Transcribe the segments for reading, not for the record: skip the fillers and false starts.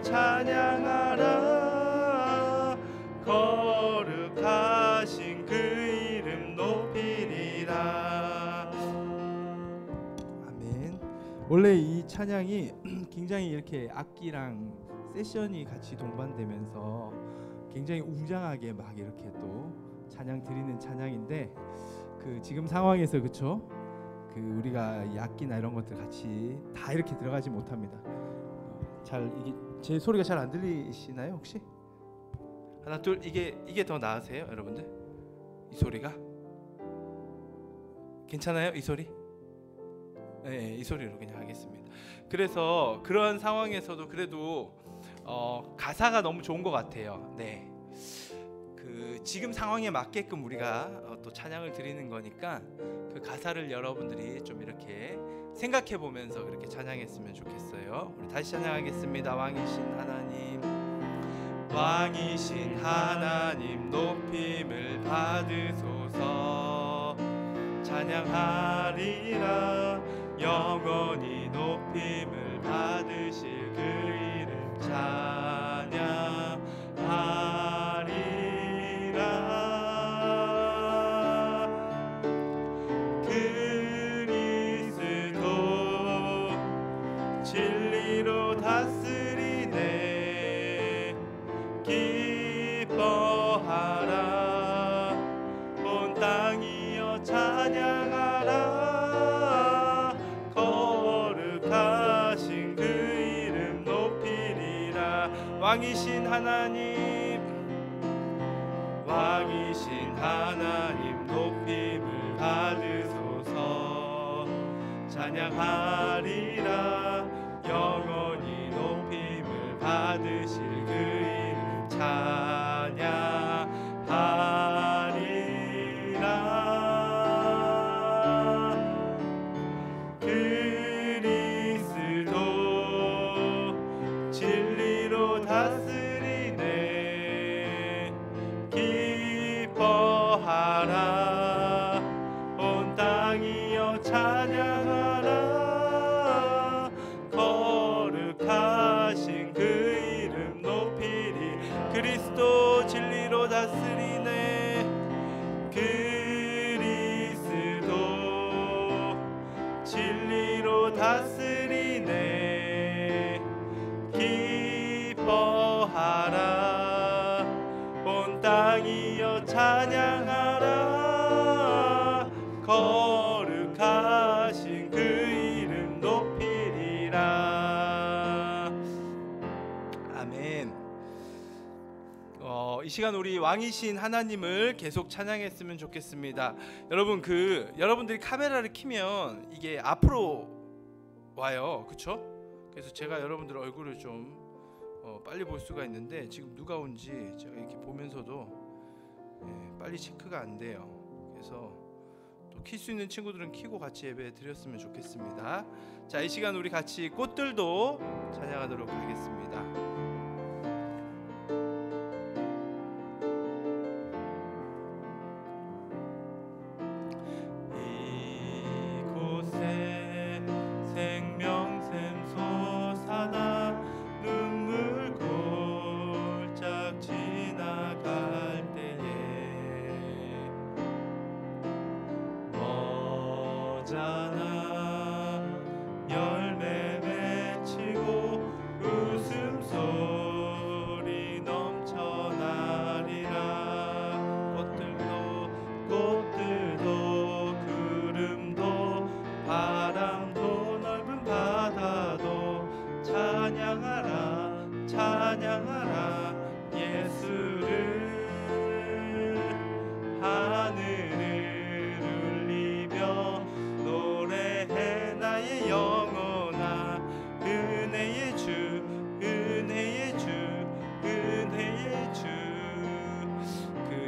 찬양하라. 거룩하신 그 이름 높이리라. 아멘. 원래 이 찬양이 굉장히 이렇게 악기랑 세션이 같이 동반되면서 굉장히 웅장하게 막 이렇게 또 찬양 드리는 찬양인데, 그 지금 상황에서 그쵸? 그 우리가 이 악기나 이런 것들 같이 다 이렇게 들어가지 못합니다. 잘 이게 제 소리가 잘 안 들리시나요 혹시? 하나 둘, 이게 더 나으세요 여러분들? 이 소리가 괜찮아요? 이 소리? 네, 이 소리로 그냥 하겠습니다. 그래서 그런 상황에서도 그래도 가사가 너무 좋은 것 같아요. 네, 그 지금 상황에 맞게끔 우리가 또 찬양을 드리는 거니까 그 가사를 여러분들이 좀 이렇게 생각해 보면서 그렇게 찬양했으면 좋겠어요. 우리 다시 찬양하겠습니다. 왕이신 하나님, 왕이신 하나님 높임을 받으소서. 찬양하리라. 영원히 높임을 받으실 그 이름 찬양하리라. 그리스도 진리로 다스리네. 기뻐하라. 온 땅이여 찬양하라. 거룩하신 그 이름 높이리라. 왕이신 하나님, 왕이신 하나님 높임을 받으소서. 찬양하리라. 영원히 높임을 받으실 그 이름 찬양하리라. 그리스도 진리로 다스리네. 기뻐하라. 온 땅이여 찬양하라. 거룩하신 그 이름 높이리. 그리스도 진리로 다스리네. 그리스도 진리로 다스리네. 기뻐하라. 온 땅이여 찬양하라. 거룩하신 그 이름 높이리라. 아멘. 이 시간 우리 왕이신 하나님을 계속 찬양했으면 좋겠습니다. 여러분, 여러분들이 카메라를 켜면 이게 앞으로 와요, 그쵸? 그래서 제가 여러분들 얼굴을 좀 빨리 볼 수가 있는데, 지금 누가 온지 제가 이렇게 보면서도 빨리 체크가 안 돼요. 그래서 또 킬 수 있는 친구들은 켜고 같이 예배 드렸으면 좋겠습니다. 자, 이 시간 우리 같이 꽃들도 찬양하도록 하겠습니다. 이곳에 생명샘 솟아나 눈물 골짝 지나갈 때에 머잖아 열매 맺히고 웃음소리 넘쳐나리라. 꽃들도 구름도 바람도 넓은 바다도 찬양하라. 찬양하라. 예수를 하늘을 울리며 노래해 나의 영혼아. 은혜의 주, 은혜의 주, 은혜의 주.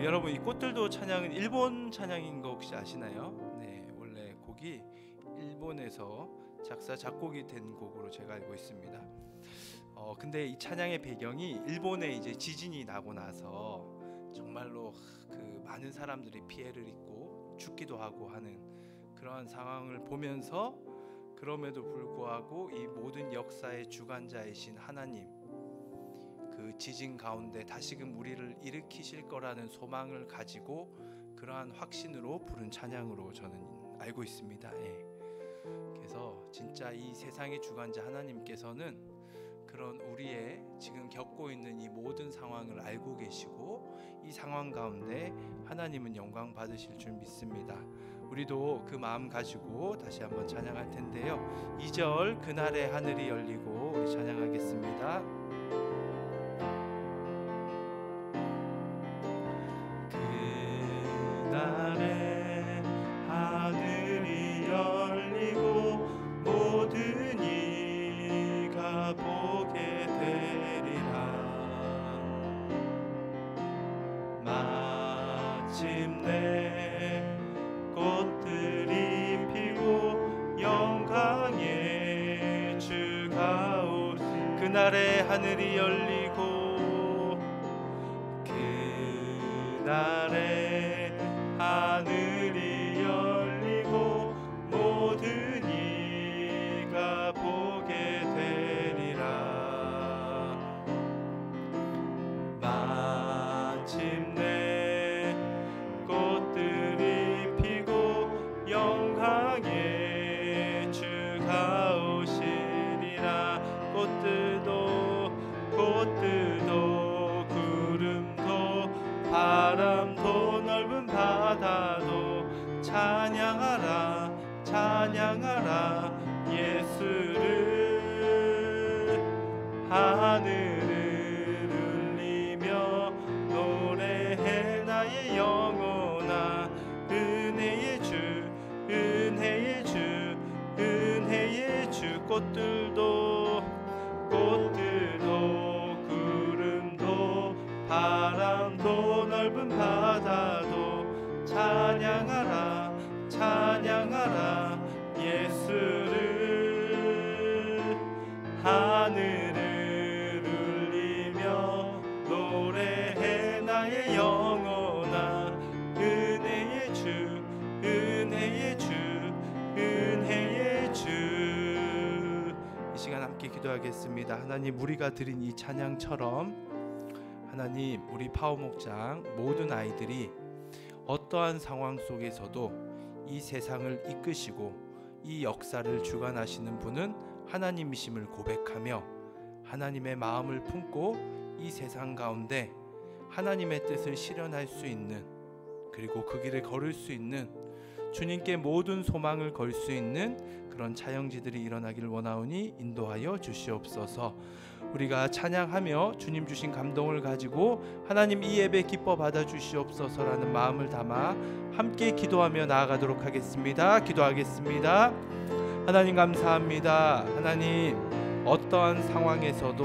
여러분, 이 꽃들도 찬양은 일본 찬양인 거 혹시 아시나요? 네, 원래 곡이 일본에서 작사 작곡이 된 곡으로 제가 알고 있습니다. 근데 이 찬양의 배경이 일본에 이제 지진이 나고 나서 정말로 그 많은 사람들이 피해를 입고 죽기도 하고 하는 그러한 상황을 보면서, 그럼에도 불구하고 이 모든 역사의 주관자이신 하나님, 그 지진 가운데 다시금 우리를 일으키실 거라는 소망을 가지고 그러한 확신으로 부른 찬양으로 저는 알고 있습니다. 예. 그래서 진짜 이 세상의 주관자 하나님께서는 그런 우리의 지금 겪고 있는 이 모든 상황을 알고 계시고 이 상황 가운데 하나님은 영광 받으실 줄 믿습니다. 우리도 그 마음 가지고 다시 한번 찬양할 텐데요. 2절 그날의 하늘이 열리고 우리 찬양하겠습니다. 그날의 하늘이 열리고 모든 이가 보게 되리라. 마침내 꽃들이 피고 영광의 주가 오시. 그날의 하늘이 열리고 그날의 하늘이 열리고 모든 이가 보게 되리라. 마침내 꽃들이 피고 영광의 주가 오시리라. 꽃들도 구름도 바람도 넓은 바다도 찬양하라 찬양하라 예수를. 하늘을 울리며 노래해 나의 영혼아. 은혜의 주 은혜의 주 은혜의 주. 꽃들도 구름도 바람도 넓은 바다도 찬양하라 찬양하라 예수를. 하늘을 울리며 노래해 나의 영혼아. 은혜의 주 은혜의 주 은혜의 주. 이 시간 함께 기도하겠습니다. 하나님, 우리가 드린 이 찬양처럼 하나님, 우리 파워목장 모든 아이들이 어떠한 상황 속에서도 이 세상을 이끄시고 이 역사를 주관하시는 분은 하나님이심을 고백하며 하나님의 마음을 품고 이 세상 가운데 하나님의 뜻을 실현할 수 있는, 그리고 그 길을 걸을 수 있는, 주님께 모든 소망을 걸 수 있는 그런 차영지들이 일어나길 원하오니 인도하여 주시옵소서. 우리가 찬양하며 주님 주신 감동을 가지고 하나님 이 예배 기뻐 받아 주시옵소서라는 마음을 담아 함께 기도하며 나아가도록 하겠습니다. 기도하겠습니다. 하나님 감사합니다. 하나님, 어떠한 상황에서도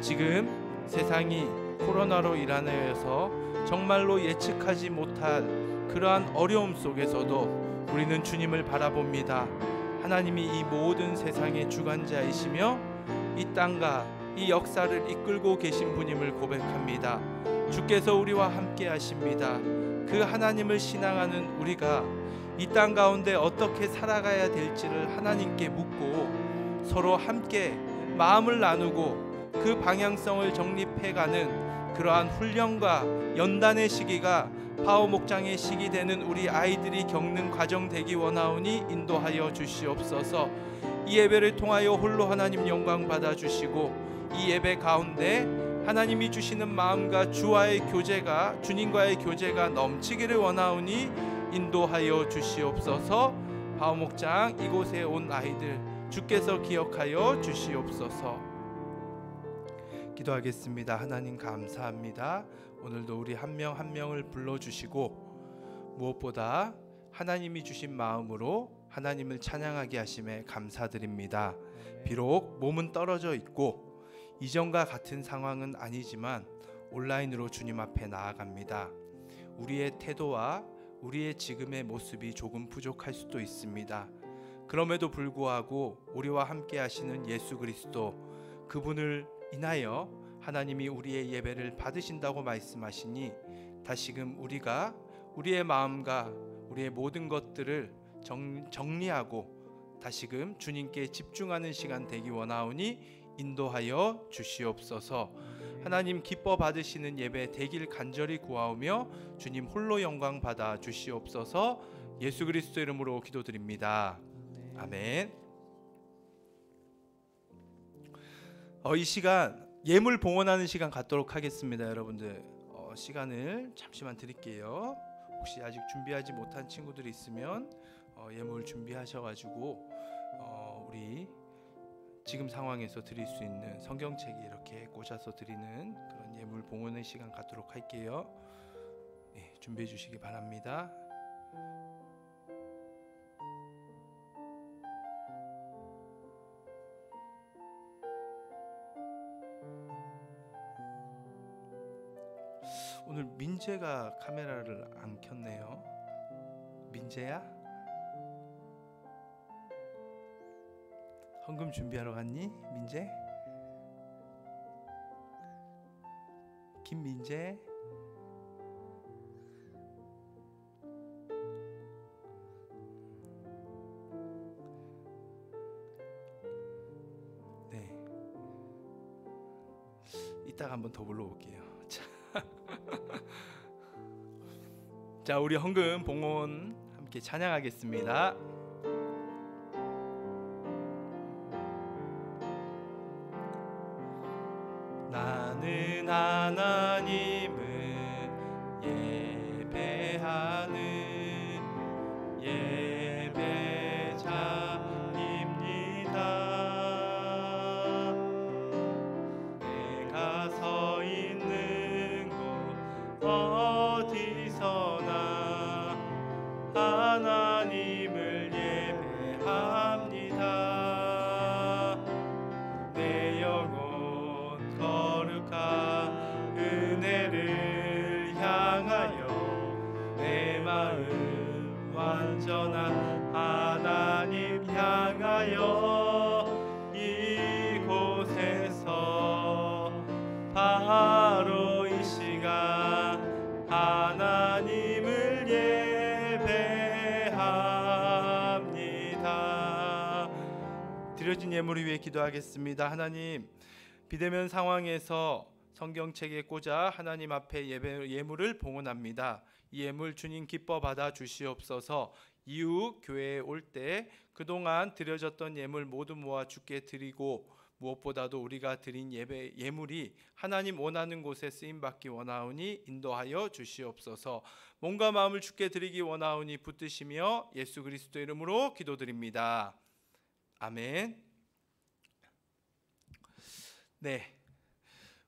지금 세상이 코로나로 인하여서 정말로 예측하지 못할 그러한 어려움 속에서도 우리는 주님을 바라봅니다. 하나님이 이 모든 세상의 주관자이시며 이 땅과 이 역사를 이끌고 계신 분임을 고백합니다. 주께서 우리와 함께 하십니다. 그 하나님을 신앙하는 우리가 이 땅 가운데 어떻게 살아가야 될지를 하나님께 묻고 서로 함께 마음을 나누고 그 방향성을 정립해가는 그러한 훈련과 연단의 시기가 파워목장의 시기 되는 우리 아이들이 겪는 과정 되기 원하오니 인도하여 주시옵소서. 이 예배를 통하여 홀로 하나님 영광 받아 주시고 이 예배 가운데 하나님이 주시는 마음과 주와의 교제가, 주님과의 교제가 넘치기를 원하오니 인도하여 주시옵소서. 파워목장 이곳에 온 아이들 주께서 기억하여 주시옵소서. 기도하겠습니다. 하나님 감사합니다. 오늘도 우리 한 명 한 명을 불러주시고 무엇보다 하나님이 주신 마음으로 하나님을 찬양하게 하심에 감사드립니다. 비록 몸은 떨어져 있고 이전과 같은 상황은 아니지만 온라인으로 주님 앞에 나아갑니다. 우리의 태도와 우리의 지금의 모습이 조금 부족할 수도 있습니다. 그럼에도 불구하고 우리와 함께 하시는 예수 그리스도, 그분을 인하여 하나님이 우리의 예배를 받으신다고 말씀하시니 다시금 우리가 우리의 마음과 우리의 모든 것들을 정리하고 다시금 주님께 집중하는 시간 되기 원하오니 인도하여 주시옵소서. 하나님 기뻐 받으시는 예배 되길 간절히 구하오며 주님 홀로 영광 받아 주시옵소서. 예수 그리스도 이름으로 기도드립니다. 아멘. 이 시간 예물 봉헌하는 시간 갖도록 하겠습니다. 여러분들 시간을 잠시만 드릴게요. 혹시 아직 준비하지 못한 친구들이 있으면 예물 준비하셔가지고 우리 지금 상황에서 드릴 수 있는 성경책에 이렇게 꽂아서 드리는 그런 예물 봉헌의 시간 갖도록 할게요. 네, 준비해 주시기 바랍니다. 오늘 민재가 카메라를 안 켰네요. 민재야? 헌금 준비하러 갔니? 민재? 김민재? 네. 이따가 한번 더 불러올게요. 자, 우리 헌금 봉헌 함께 찬양하겠습니다. 나는 하나님을 예배하는 예배자입니다. 내가 서 있는 곳 어디서나 하나님을 예배합니다. 내 영혼 거룩한 은혜를 향하여 내 마음 완전한 하나님 향하여 이곳에서 바로 이 시간 하나님을 예배합니다. 드려진 예물을 위해 기도하겠습니다. 하나님, 비대면 상황에서 성경책에 꽂아 하나님 앞에 예물을 봉헌합니다. 이 예물 주님 기뻐 받아 주시옵소서. 이후 교회에 올 때 그동안 드려졌던 예물 모두 모아 주께 드리고 무엇보다도 우리가 드린 예물이 하나님 원하는 곳에 쓰임받기 원하오니 인도하여 주시옵소서. 몸과 마음을 주께 드리기 원하오니 붙드시며 예수 그리스도 이름으로 기도드립니다. 아멘. 네,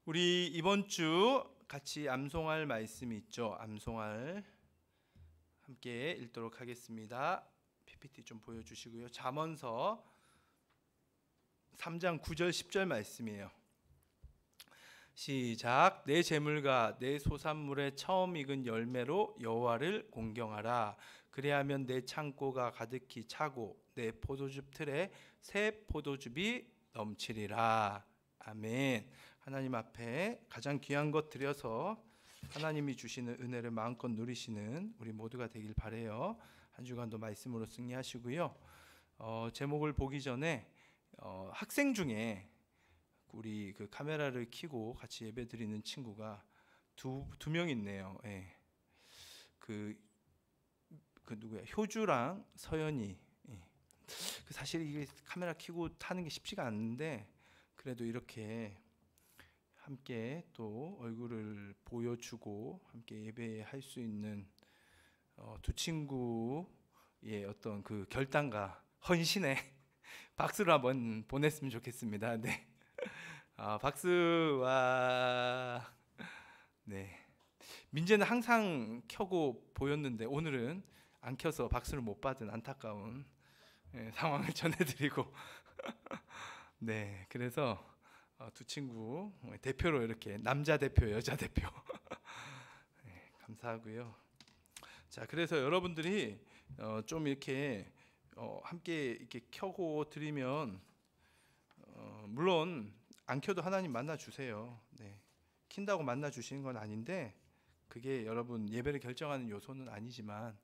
우리 이번 주 같이 암송할 말씀이 있죠. 암송할 함께 읽도록 하겠습니다. PPT 좀 보여주시고요. 잠언서 3장 9절 10절 말씀이에요. 시작. 내 재물과 내 소산물의 처음 익은 열매로 여호와를 공경하라. 그리하면 내 창고가 가득히 차고 내 포도즙 틀에 새 포도즙이 넘치리라. 아멘. 하나님 앞에 가장 귀한 것 드려서 하나님이 주시는 은혜를 마음껏 누리시는 우리 모두가 되길 바라요. 한 주간도 말씀으로 승리하시고요. 제목을 보기 전에 학생 중에 우리 그 카메라를 켜고 같이 예배 드리는 친구가 두 명 있네요. 예. 그 누구야? 효주랑 서연이. 예. 사실 이게 카메라 켜고 타는 게 쉽지가 않은데 그래도 이렇게 함께 또 얼굴을 보여주고 함께 예배할 수 있는 두 친구의 어떤 그 결단과 헌신에 박수를 한번 보냈으면 좋겠습니다. 네, 박수와 네. 민재는 항상 켜고 보였는데 오늘은 안 켜서 박수를 못 받은 안타까운 상황을 전해드리고 네, 그래서 두 친구 대표로 이렇게 남자 대표, 여자 대표 네, 감사하고요. 자, 그래서 여러분들이 좀 이렇게 함께 이렇게 켜고 드리면 물론 안 켜도 하나님 만나 주세요. 네, 킨다고 만나 주시는 건 아닌데 그게 여러분 예배를 결정하는 요소는 아니지만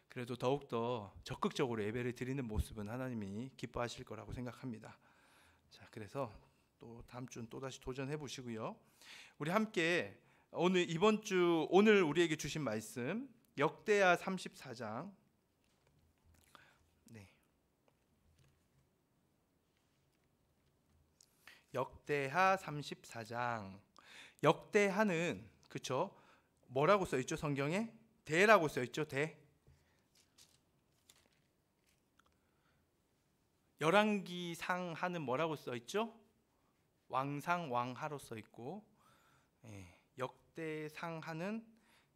그래도 더욱더 적극적으로 예배를 드리는 모습은 하나님이 기뻐하실 거라고 생각합니다. 자, 그래서 또 다음 주는 또 다시 도전해 보시고요. 우리 함께 오늘 오늘 우리에게 주신 말씀 역대하 34장. 네. 역대하 34장. 역대하는 그렇죠? 뭐라고 써 있죠? 성경에 대라고 써 있죠. 대. 열왕기상하는 뭐라고 써 있죠? 왕상 왕하로 써 있고, 역대상하는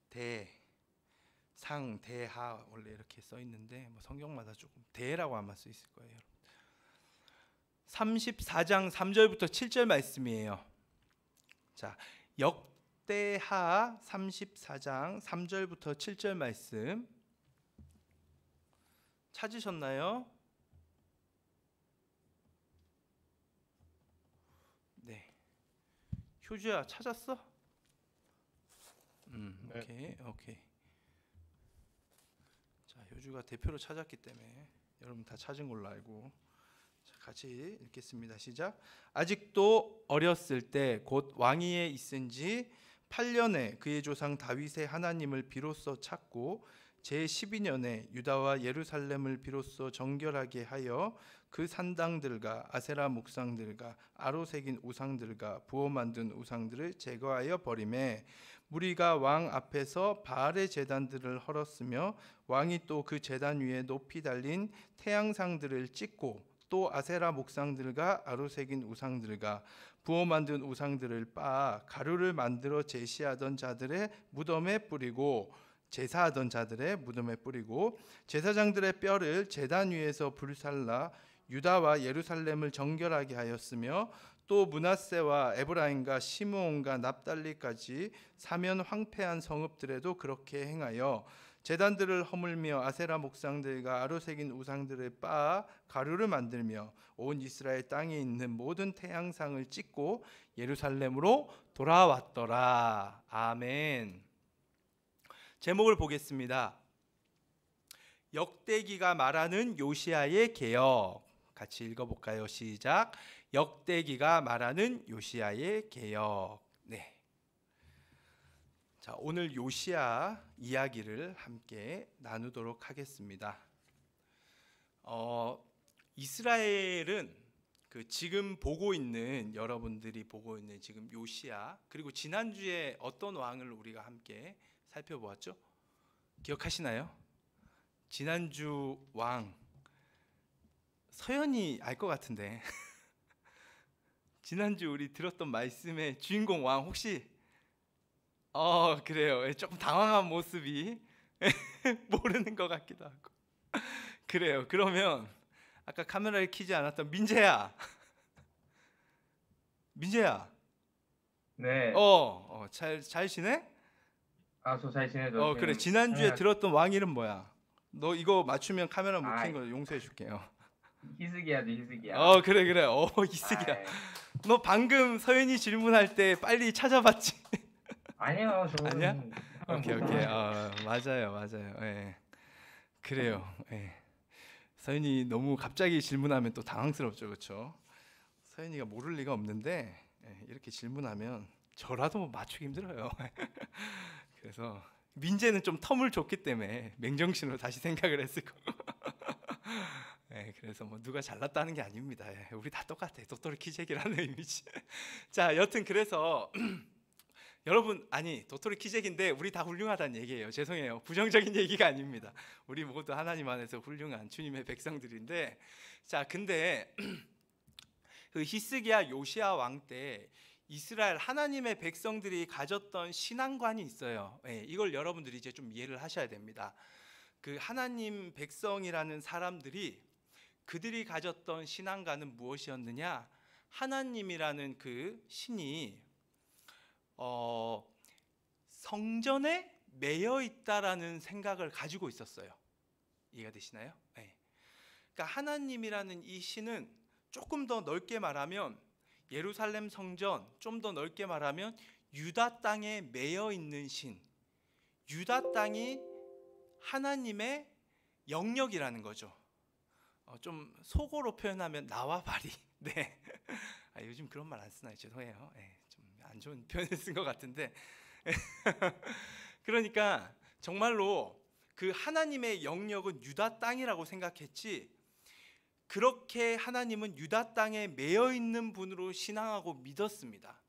대상 대하 원래 이렇게 써 있는데 뭐 성경마다 조금 대라고 아마 써 있을 거예요. 34장 3절부터 7절 말씀이에요. 자, 역대하 34장 3절부터 7절 말씀 찾으셨나요? 네. 효주야 찾았어? 네. 오케이. 자, 효주가 대표로 찾았기 때문에 여러분 다 찾은 걸로 알고. 자, 같이 읽겠습니다. 시작. 아직도 어렸을 때 곧 왕위에 있은지 8년에 그의 조상 다윗의 하나님을 비로소 찾고 제 12년에 유다와 예루살렘을 비로소 정결하게 하여 그 산당들과 아세라 목상들과 아로 새긴 우상들과 부어 만든 우상들을 제거하여 버리매 무리가 왕 앞에서 바알의 제단들을 헐었으며 왕이 또 그 제단 위에 높이 달린 태양상들을 찍고 또 아세라 목상들과 아로 새긴 우상들과 부어 만든 우상들을 빻아 가루를 만들어 제사하던 자들의 무덤에 뿌리고 제사장들의 뼈를 제단 위에서 불살라 유다와 예루살렘을 정결하게 하였으며 또 므낫세와 에브라임과 시므온과 납달리까지 사면 황폐한 성읍들에도 그렇게 행하여 제단들을 허물며 아세라 목상들과 아로 새긴 우상들을 빻아 가루를 만들며 온 이스라엘 땅에 있는 모든 태양상을 찍고 예루살렘으로 돌아왔더라. 아멘. 제목을 보겠습니다. 역대기가 말하는 요시야의 개혁. 같이 읽어볼까요? 시작. 역대기가 말하는 요시야의 개혁. 네. 자, 오늘 요시야 이야기를 함께 나누도록 하겠습니다. 이스라엘은 지금 여러분들이 보고 있는 지금 요시야, 그리고 지난주에 어떤 왕을 우리가 함께 살펴보았죠? 기억하시나요? 지난주 왕 서연이 알 것 같은데 지난주 우리 들었던 말씀의 주인공 왕 혹시 그래요. 조금 당황한 모습이 모르는 것 같기도 하고 그래요. 그러면 아까 카메라를 켜지 않았던 민재야. 네. 잘 지내? 저 잘 지내죠. 그래. 지난주에 들었던 왕 이름 뭐야? 너 이거 맞추면 카메라 못 켠 거 용서해 줄게요. 희스기야죠, 희스기야. 그래. 희스기야. 너 방금 서연이 질문할 때 빨리 찾아봤지? 아니요, 저는 아니야? 오케이. 맞아요. 예. 그래요. 예. 서연이 너무 갑자기 질문하면 또 당황스럽죠, 그렇죠? 서연이가 모를 리가 없는데 이렇게 질문하면 저라도 맞추기 힘들어요. 그래서 민재는 좀 텀을 줬기 때문에 맹정신으로 다시 생각을 했을 거고. 그래서 뭐 누가 잘났다는 게 아닙니다. 우리 다 똑같아. 도토리 키재기라는 의미지. 자, 여튼 그래서 여러분, 도토리 키재기인데 우리 다 훌륭하다는 얘기예요. 죄송해요. 부정적인 얘기가 아닙니다. 우리 모두 하나님 안에서 훌륭한 주님의 백성들인데, 자, 근데 그 히스기야 요시야 왕 때 이스라엘 하나님의 백성들이 가졌던 신앙관이 있어요. 이걸 여러분들이 이제 좀 이해를 하셔야 됩니다. 그 하나님 백성이라는 사람들이 그들이 가졌던 신앙관은 무엇이었느냐? 하나님이라는 그 신이 성전에 매여 있다라는 생각을 가지고 있었어요. 이해가 되시나요? 그러니까 하나님이라는 이 신은 조금 더 넓게 말하면 예루살렘 성전, 좀 더 넓게 말하면 유다 땅에 매여 있는 신, 유다 땅이 하나님의 영역이라는 거죠. 좀 속어로 표현하면 나와 바리. 네, 요즘 그런 말 안 쓰나요? 죄송해요. 좀 안 좋은 표현을 쓴 것 같은데 그러니까 정말로 그 하나님의 영역은 유다 땅이라고 생각했지, 그렇게 하나님은 유다 땅에 매여 있는 분으로 신앙하고 믿었습니다.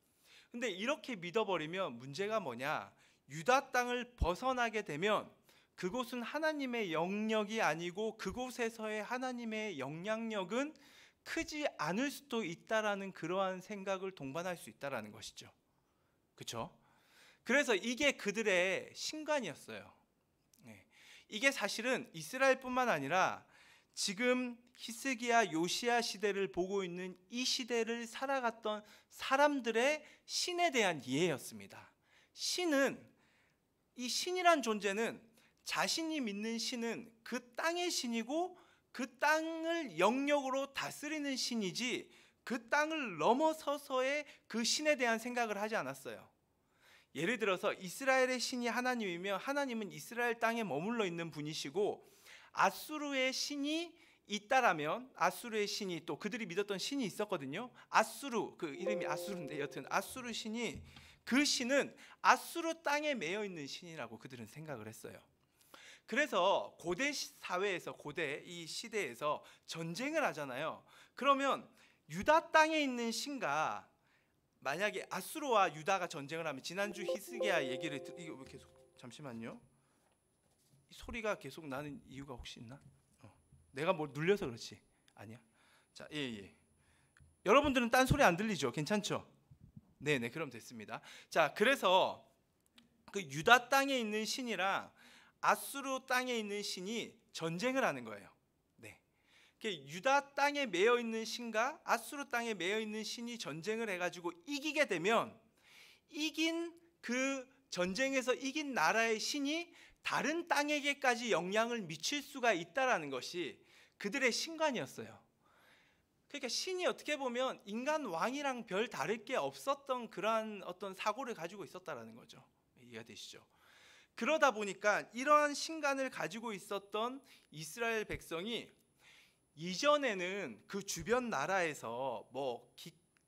근데 이렇게 믿어버리면 문제가 뭐냐? 유다 땅을 벗어나게 되면 그곳은 하나님의 영역이 아니고 그곳에서의 하나님의 영향력은 크지 않을 수도 있다라는 그러한 생각을 동반할 수 있다라는 것이죠. 그렇죠? 그래서 이게 그들의 신관이었어요. 이게 사실은 이스라엘뿐만 아니라 지금 히스기야 요시야 시대를 보고 있는 이 시대를 살아갔던 사람들의 신에 대한 이해였습니다. 이 신이란 존재는, 자신이 믿는 신은 그 땅의 신이고 그 땅을 영역으로 다스리는 신이지 그 땅을 넘어서서의 그 신에 대한 생각을 하지 않았어요. 예를 들어서 이스라엘의 신이 하나님이면 하나님은 이스라엘 땅에 머물러 있는 분이시고, 아수르의 신이 있다라면 아수르의 신이, 또 그들이 믿었던 신이 있었거든요. 아수르, 그 이름이 아수르인데 여튼 아수르 신이, 그 신은 아수르 땅에 매여 있는 신이라고 그들은 생각을 했어요. 그래서 고대 사회에서, 고대 이 시대에서 전쟁을 하잖아요. 그러면 유다 땅에 있는 신과, 만약에 아수르와 유다가 전쟁을 하면, 지난주 히스기야 얘기를 이거 왜 계속, 잠시만요. 이 소리가 계속 나는 이유가 혹시 있나? 내가 뭐 눌려서 그렇지? 아니야. 자, 예. 여러분들은 딴 소리 안 들리죠? 괜찮죠? 네네, 그럼 됐습니다. 자, 그래서 그 유다 땅에 있는 신이랑 아수르 땅에 있는 신이 전쟁을 하는 거예요. 네. 유다 땅에 매여 있는 신과 아수르 땅에 매여 있는 신이 전쟁을 해가지고 이기게 되면, 이긴 그 전쟁에서 이긴 나라의 신이 다른 땅에게까지 영향을 미칠 수가 있다라는 것이 그들의 신관이었어요. 그러니까 신이 어떻게 보면 인간 왕이랑 별 다를 게 없었던 그러한 어떤 사고를 가지고 있었다라는 거죠. 이해가 되시죠? 그러다 보니까 이러한 신관을 가지고 있었던 이스라엘 백성이 이전에는 그 주변 나라에서 뭐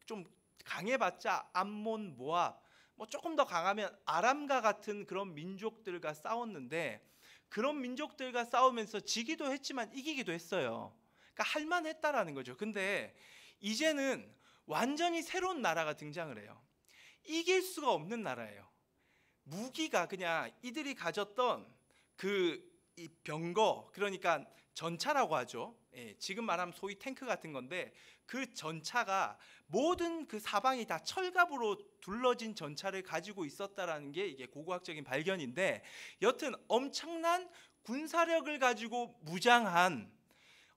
좀 강해봤자 암몬, 모압, 뭐 조금 더 강하면 아람과 같은 그런 민족들과 싸웠는데, 그런 민족들과 싸우면서 지기도 했지만 이기기도 했어요. 그러니까 할만했다라는 거죠. 근데 이제는 완전히 새로운 나라가 등장을 해요. 이길 수가 없는 나라예요. 무기가 그냥 이들이 가졌던 이 병거, 그러니까 전차라고 하죠. 지금 말하면 소위 탱크 같은 건데, 그 전차가 모든 그 사방이 다 철갑으로 둘러진 전차를 가지고 있었다라는 게 이게 고고학적인 발견인데, 여튼 엄청난 군사력을 가지고 무장한,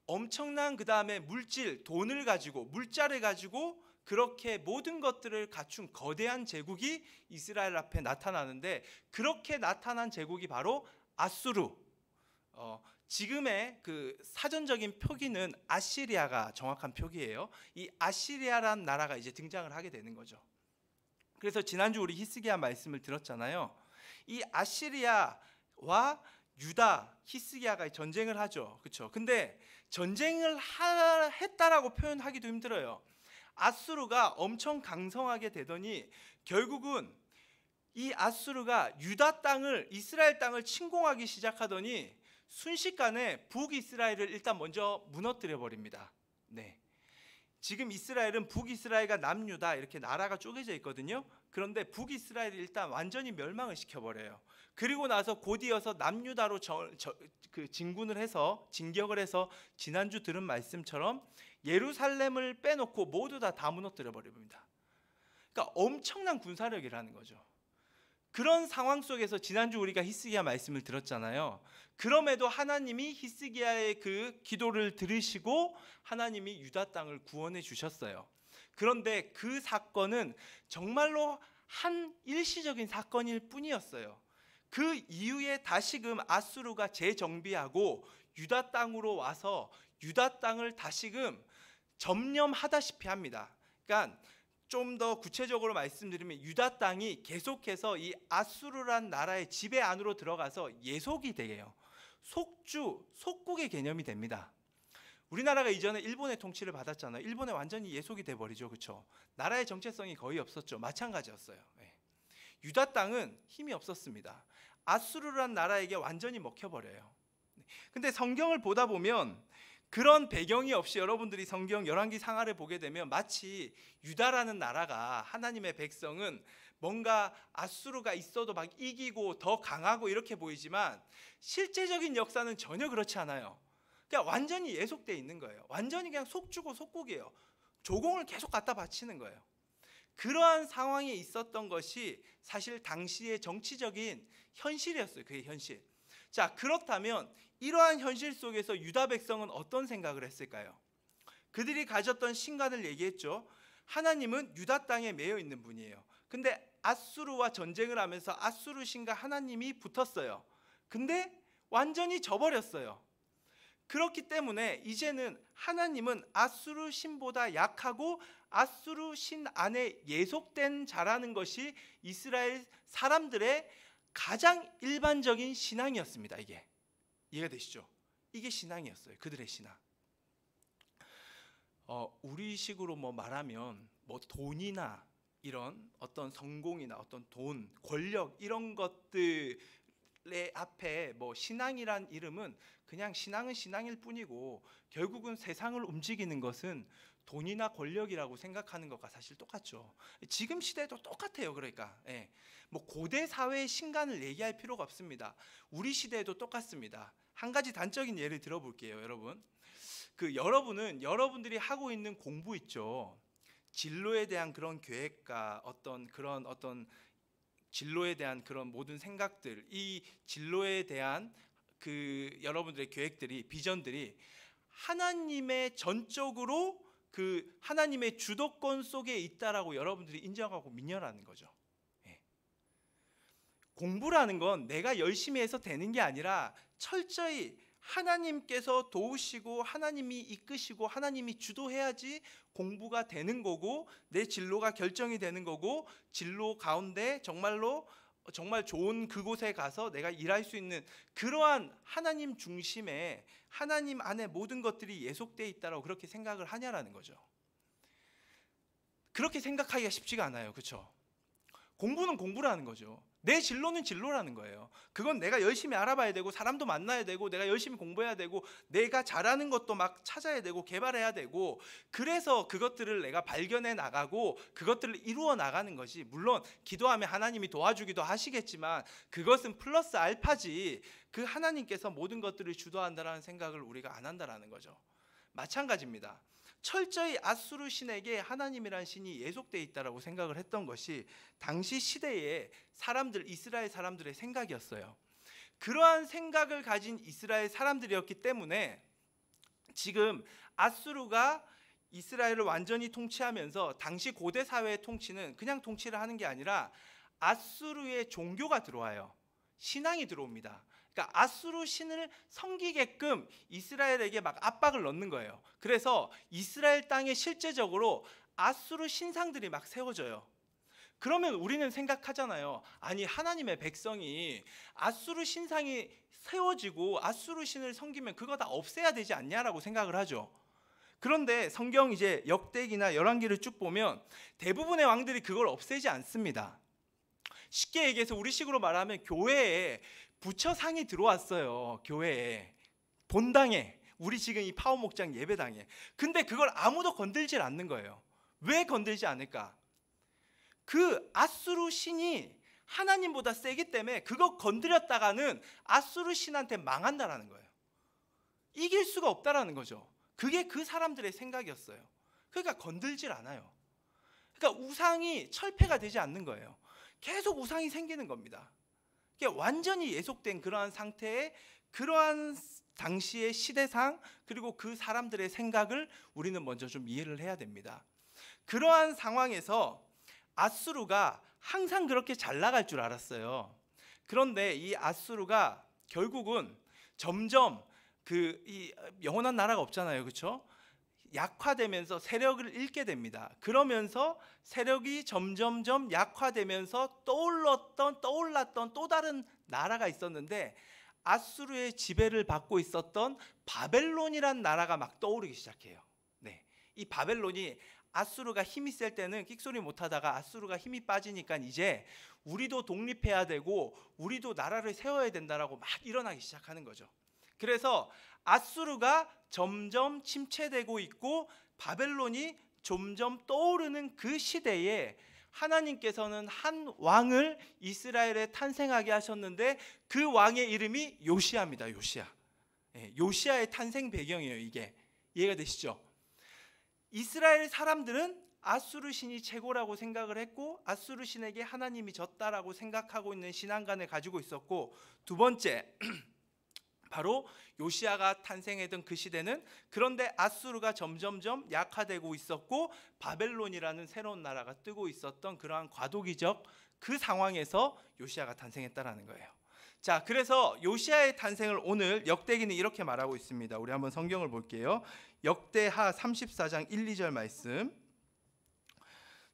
엄청난 그 다음에 물질, 돈을 가지고, 물자를 가지고 그렇게 모든 것들을 갖춘 거대한 제국이 이스라엘 앞에 나타나는데, 그렇게 나타난 제국이 바로 아수르, 지금의 그 사전적인 표기는 아시리아가 정확한 표기예요. 이 아시리아란 나라가 이제 등장을 하게 되는 거죠. 그래서 지난주 우리 히스기야 말씀을 들었잖아요. 이 아시리아와 유다, 히스기야가 전쟁을 하죠. 그렇죠? 근데 전쟁을 했다라고 표현하기도 힘들어요. 아수르가 엄청 강성하게 되더니 결국은 이 아수르가 유다 땅을, 이스라엘 땅을 침공하기 시작하더니 순식간에 북이스라엘을 일단 먼저 무너뜨려 버립니다. 네. 지금 이스라엘은 북이스라엘과 남유다 이렇게 나라가 쪼개져 있거든요. 그런데 북이스라엘이 일단 완전히 멸망을 시켜버려요. 그리고 나서 곧이어서 남유다로 진군을 해서, 진격을 해서 지난주 들은 말씀처럼 예루살렘을 빼놓고 모두 다 무너뜨려 버립니다. 그러니까 엄청난 군사력이라는 거죠. 그런 상황 속에서 지난주 우리가 히스기야 말씀을 들었잖아요. 그럼에도 하나님이 히스기야의 그 기도를 들으시고 하나님이 유다 땅을 구원해 주셨어요. 그런데 그 사건은 정말로 한 일시적인 사건일 뿐이었어요. 그 이후에 다시금 아수르가 재정비하고 유다 땅으로 와서 유다 땅을 다시금 점령하다시피 합니다. 그러니까 좀 더 구체적으로 말씀드리면 유다 땅이 계속해서 이 아수르란 나라의 지배 안으로 들어가서 예속이 돼요. 속주, 속국의 개념이 됩니다. 우리나라가 이전에 일본의 통치를 받았잖아요. 일본에 완전히 예속이 돼버리죠. 그렇죠? 나라의 정체성이 거의 없었죠. 마찬가지였어요. 예. 유다 땅은 힘이 없었습니다. 아수르란 나라에게 완전히 먹혀버려요. 근데 성경을 보다 보면 그런 배경이 없이 여러분들이 성경 열왕기 상하를 보게 되면 마치 유다라는 나라가, 하나님의 백성은 뭔가 아수르가 있어도 막 이기고 더 강하고 이렇게 보이지만 실제적인 역사는 전혀 그렇지 않아요. 그냥 완전히 예속돼 있는 거예요. 완전히 그냥 속주고 속국이에요. 조공을 계속 갖다 바치는 거예요. 그러한 상황이 있었던 것이 사실 당시의 정치적인 현실이었어요. 그게 현실. 자, 그렇다면 이러한 현실 속에서 유다 백성은 어떤 생각을 했을까요? 그들이 가졌던 신관을 얘기했죠. 하나님은 유다 땅에 매여 있는 분이에요. 근데 아수르와 전쟁을 하면서 아수르 신과 하나님이 붙었어요. 근데 완전히 져버렸어요. 그렇기 때문에 이제는 하나님은 아수르 신보다 약하고 아수르 신 안에 예속된 자라는 것이 이스라엘 사람들의 가장 일반적인 신앙이었습니다. 이게 이해가 되시죠? 이게 신앙이었어요. 그들의 신앙. 우리식으로 뭐 말하면 뭐 돈이나 이런 어떤 성공이나 어떤 돈, 권력 이런 것들의 앞에 뭐 신앙이란 이름은 그냥 신앙은 신앙일 뿐이고 결국은 세상을 움직이는 것은 돈이나 권력이라고 생각하는 것과 사실 똑같죠. 지금 시대도 똑같아요. 그러니까 뭐 고대 사회의 신간을 얘기할 필요가 없습니다. 우리 시대에도 똑같습니다. 한 가지 단적인 예를 들어볼게요. 여러분들이 하고 있는 공부 있죠. 진로에 대한 그런 계획과 어떤 진로에 대한 그런 모든 생각들, 이 진로에 대한 그 여러분들의 계획들이, 비전들이 하나님의 전적으로 그 하나님의 주도권 속에 있다라고 여러분들이 인정하고 믿냐라는 거죠. 공부라는 건 내가 열심히 해서 되는 게 아니라 철저히 하나님께서 도우시고 하나님이 이끄시고 하나님이 주도해야지 공부가 되는 거고 내 진로가 결정이 되는 거고 진로 가운데 정말 좋은 그곳에 가서 내가 일할 수 있는 그러한 하나님 중심의 하나님 안에 모든 것들이 예속되어 있다고 그렇게 생각을 하냐라는 거죠. 그렇게 생각하기가 쉽지가 않아요. 그렇죠? 공부는 공부라는 거죠. 내 진로는 진로라는 거예요. 그건 내가 열심히 알아봐야 되고 사람도 만나야 되고 내가 열심히 공부해야 되고 내가 잘하는 것도 막 찾아야 되고 개발해야 되고 그래서 그것들을 내가 발견해 나가고 그것들을 이루어 나가는 것이 물론 기도하면 하나님이 도와주기도 하시겠지만 그것은 플러스 알파지 그 하나님께서 모든 것들을 주도한다라는 생각을 우리가 안 한다라는 거죠. 마찬가지입니다. 철저히 아수르 신에게 하나님이란 신이 예속되어 있다라고 생각을 했던 것이 당시 시대의 이스라엘 사람들의 생각이었어요. 그러한 생각을 가진 이스라엘 사람들이었기 때문에 지금 아수르가 이스라엘을 완전히 통치하면서 당시 고대 사회의 통치는 그냥 통치를 하는 게 아니라 아수르의 종교가 들어와요. 신앙이 들어옵니다. 그러니까 아수르 신을 섬기게끔 이스라엘에게 막 압박을 넣는 거예요. 그래서 이스라엘 땅에 실제적으로 아수르 신상들이 막 세워져요. 그러면 우리는 생각하잖아요. 아니 하나님의 백성이 아수르 신상이 세워지고 아수르 신을 섬기면 그거 다 없애야 되지 않냐라고 생각을 하죠. 그런데 성경 이제 역대기나 열왕기를 쭉 보면 대부분의 왕들이 그걸 없애지 않습니다. 쉽게 얘기해서 우리식으로 말하면 교회에 부처상이 들어왔어요. 교회에 본당에 우리 지금 이 파워 목장 예배당에. 근데 그걸 아무도 건들질 않는 거예요. 왜 건들지 않을까? 그 아수르 신이 하나님보다 세기 때문에 그거 건드렸다가는 아수르 신한테 망한다라는 거예요. 이길 수가 없다라는 거죠. 그게 그 사람들의 생각이었어요. 그러니까 건들질 않아요. 그러니까 우상이 철폐가 되지 않는 거예요. 계속 우상이 생기는 겁니다. 완전히 예속된 그러한 상태에 그러한 당시의 시대상 그리고 그 사람들의 생각을 우리는 먼저 좀 이해를 해야 됩니다. 그러한 상황에서 아수르가 항상 그렇게 잘 나갈 줄 알았어요. 그런데 이 아수르가 결국은 점점 이 영원한 나라가 없잖아요. 그렇죠? 약화되면서 세력을 잃게 됩니다. 그러면서 세력이 점점점 약화되면서 떠올랐던 또 다른 나라가 있었는데 아수르의 지배를 받고 있었던 바벨론이란 나라가 막 떠오르기 시작해요. 네, 이 바벨론이 아수르가 힘이 셀 때는 끽소리 못하다가 아수르가 힘이 빠지니까 이제 우리도 독립해야 되고 우리도 나라를 세워야 된다라고 막 일어나기 시작하는 거죠. 그래서 아수르가 점점 침체되고 있고 바벨론이 점점 떠오르는 그 시대에 하나님께서는 한 왕을 이스라엘에 탄생하게 하셨는데 그 왕의 이름이 요시아입니다. 요시아. 요시아의 탄생 배경이에요. 이게 이해가 되시죠? 이스라엘 사람들은 아수르 신이 최고라고 생각을 했고 아수르 신에게 하나님이 졌다라고 생각하고 있는 신앙관을 가지고 있었고, 두 번째 바로 요시아가 탄생했던 그 시대는 그런데 아수르가 점점점 약화되고 있었고 바벨론이라는 새로운 나라가 뜨고 있었던 그러한 과도기적 그 상황에서 요시아가 탄생했다라는 거예요. 자, 그래서 요시아의 탄생을 오늘 역대기는 이렇게 말하고 있습니다. 우리 한번 성경을 볼게요. 역대하 34장 1, 2절 말씀.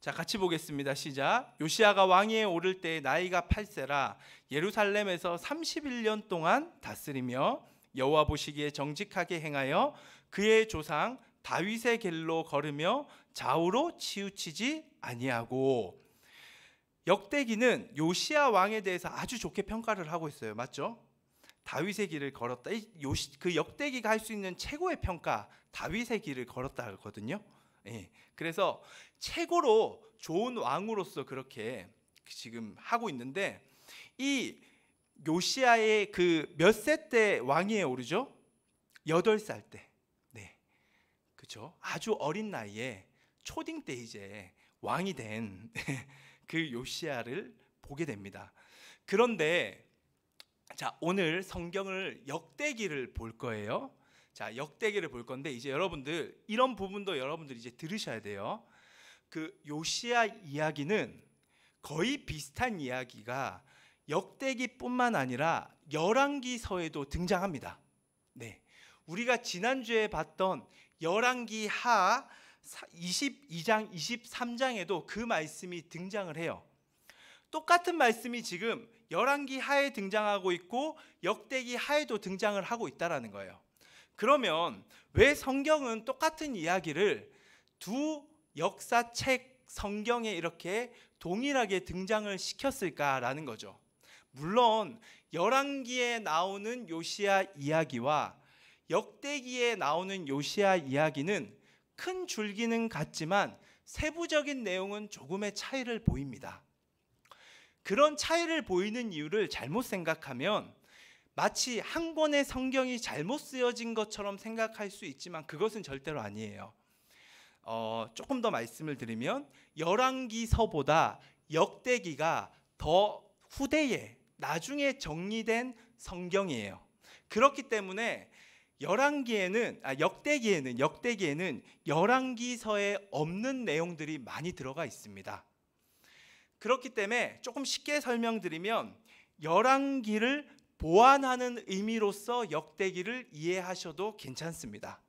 자, 같이 보겠습니다. 시작. 요시아가 왕위에 오를 때 나이가 8세라 예루살렘에서 31년 동안 다스리며 여호와 보시기에 정직하게 행하여 그의 조상 다윗의 길로 걸으며 좌우로 치우치지 아니하고. 역대기는 요시아 왕에 대해서 아주 좋게 평가를 하고 있어요. 맞죠? 다윗의 길을 걸었다. 그 역대기가 할 수 있는 최고의 평가, 다윗의 길을 걸었다 하거든요. 예. 그래서 최고로 좋은 왕으로서 그렇게 지금 하고 있는데, 이 요시아의 그 몇 세 때 왕위에 오르죠? 8살 때. 네, 그렇죠. 아주 어린 나이에 초딩 때 이제 왕이 된 그 요시아를 보게 됩니다. 그런데 자, 오늘 성경을 역대기를 볼 거예요. 자, 역대기를 볼 건데 이제 여러분들 이런 부분도 여러분들 이제 들으셔야 돼요. 그 요시아 이야기는 거의 비슷한 이야기가 역대기뿐만 아니라 열왕기서에도 등장합니다. 네, 우리가 지난주에 봤던 열왕기하 22장, 23장에도 그 말씀이 등장을 해요. 똑같은 말씀이 지금 열왕기하에 등장하고 있고 역대기하에도 등장을 하고 있다라는 거예요. 그러면 왜 성경은 똑같은 이야기를 두 역사책 성경에 이렇게 동일하게 등장을 시켰을까라는 거죠. 물론 열왕기에 나오는 요시아 이야기와 역대기에 나오는 요시아 이야기는 큰 줄기는 같지만 세부적인 내용은 조금의 차이를 보입니다. 그런 차이를 보이는 이유를 잘못 생각하면 마치 한 권의 성경이 잘못 쓰여진 것처럼 생각할 수 있지만 그것은 절대로 아니에요. 조금 더 말씀을 드리면 열왕기서보다 역대기가 더 후대에 나중에 정리된 성경이에요. 그렇기 때문에 역대기에는 열왕기서에 없는 내용들이 많이 들어가 있습니다. 그렇기 때문에 조금 쉽게 설명드리면 열왕기를 보완하는 의미로서 역대기를 이해하셔도 괜찮습니다.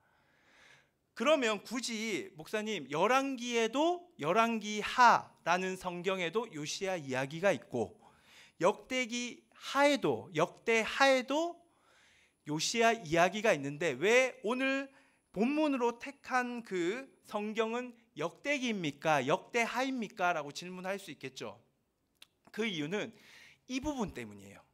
그러면 굳이 목사님 열왕기에도 열왕기하라는 성경에도 요시아 이야기가 있고 역대하에도 요시아 이야기가 있는데 왜 오늘 본문으로 택한 그 성경은 역대기입니까? 역대하입니까? 라고 질문할 수 있겠죠. 그 이유는 이 부분 때문이에요.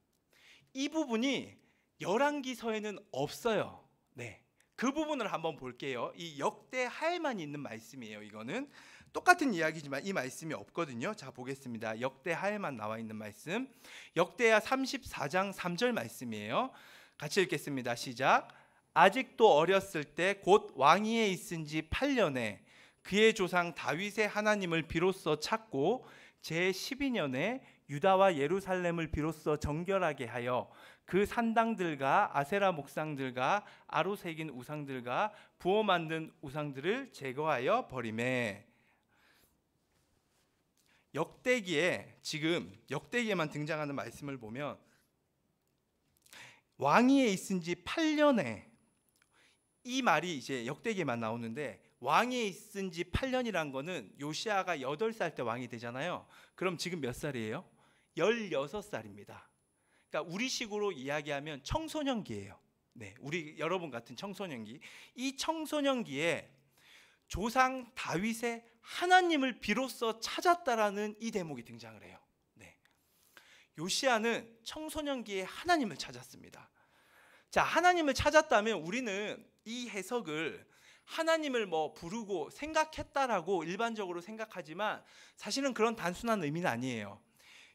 이 부분이 열왕기서에는 없어요. 네, 그 부분을 한번 볼게요. 이 역대하에만 있는 말씀이에요. 이거는 똑같은 이야기지만 이 말씀이 없거든요. 자, 보겠습니다. 역대하에만 나와 있는 말씀, 역대하 34장 3절 말씀이에요. 같이 읽겠습니다. 시작. 아직도 어렸을 때 곧 왕위에 있은 지 8년에 그의 조상 다윗의 하나님을 비로소 찾고 제12년에 유다와 예루살렘을 비로소 정결하게 하여 그 산당들과 아세라 목상들과 아로 새긴 우상들과 부어 만든 우상들을 제거하여 버리매. 역대기에만 등장하는 말씀을 보면 왕위에 있은 지 8년에, 이 말이 이제 역대기에만 나오는데 왕위에 있은 지 8년이란 거는 요시아가 8살 때 왕이 되잖아요. 그럼 지금 몇 살이에요? 16살입니다. 그러니까 우리식으로 이야기하면 청소년기예요. 네, 우리 여러분 같은 청소년기. 이 청소년기에 조상 다윗의 하나님을 비로소 찾았다라는 이 대목이 등장을 해요. 네. 요시야는 청소년기에 하나님을 찾았습니다. 자, 하나님을 찾았다면 우리는 이 해석을 하나님을 뭐 부르고 생각했다라고 일반적으로 생각하지만 사실은 그런 단순한 의미는 아니에요.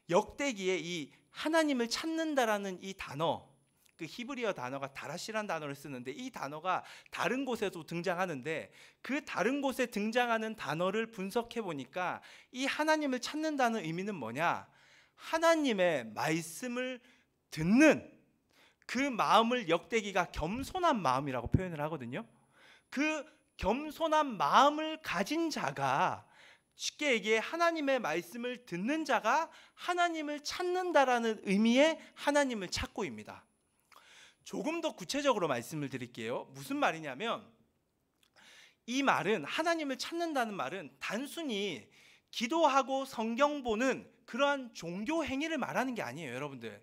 역대기에 이 하나님을 찾는다라는 이 단어, 그 히브리어 단어가 다라시라는 단어를 쓰는데 이 단어가 다른 곳에도 등장하는데 그 다른 곳에 등장하는 단어를 분석해 보니까 이 하나님을 찾는다는 의미는 뭐냐? 하나님의 말씀을 듣는 그 마음을 역대기가 겸손한 마음이라고 표현을 하거든요. 그 겸손한 마음을 가진 자가, 쉽게 얘기해 하나님의 말씀을 듣는 자가 하나님을 찾는다라는 의미의 하나님을 찾고입니다. 조금 더 구체적으로 말씀을 드릴게요. 무슨 말이냐면 이 말은, 하나님을 찾는다는 말은 단순히 기도하고 성경 보는 그러한 종교 행위를 말하는 게 아니에요. 여러분들,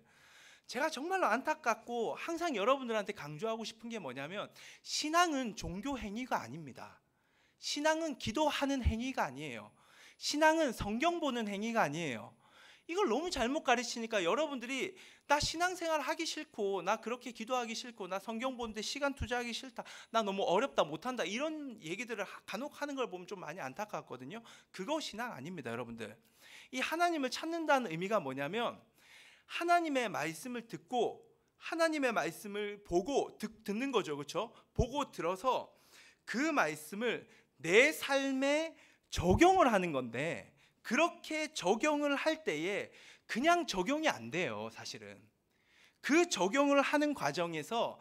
제가 정말로 안타깝고 항상 여러분들한테 강조하고 싶은 게 뭐냐면 신앙은 종교 행위가 아닙니다. 신앙은 기도하는 행위가 아니에요. 신앙은 성경 보는 행위가 아니에요. 이걸 너무 잘못 가르치니까 여러분들이 나 신앙생활 하기 싫고, 나 그렇게 기도하기 싫고, 나 성경 보는데 시간 투자하기 싫다, 나 너무 어렵다, 못한다, 이런 얘기들을 간혹 하는 걸 보면 좀 많이 안타깝거든요. 그거 신앙 아닙니다. 여러분들, 이 하나님을 찾는다는 의미가 뭐냐면 하나님의 말씀을 듣고 하나님의 말씀을 보고 듣는 거죠. 그렇죠? 보고 들어서 그 말씀을 내 삶에 적용을 하는 건데, 그렇게 적용을 할 때에 그냥 적용이 안 돼요. 사실은 그 적용을 하는 과정에서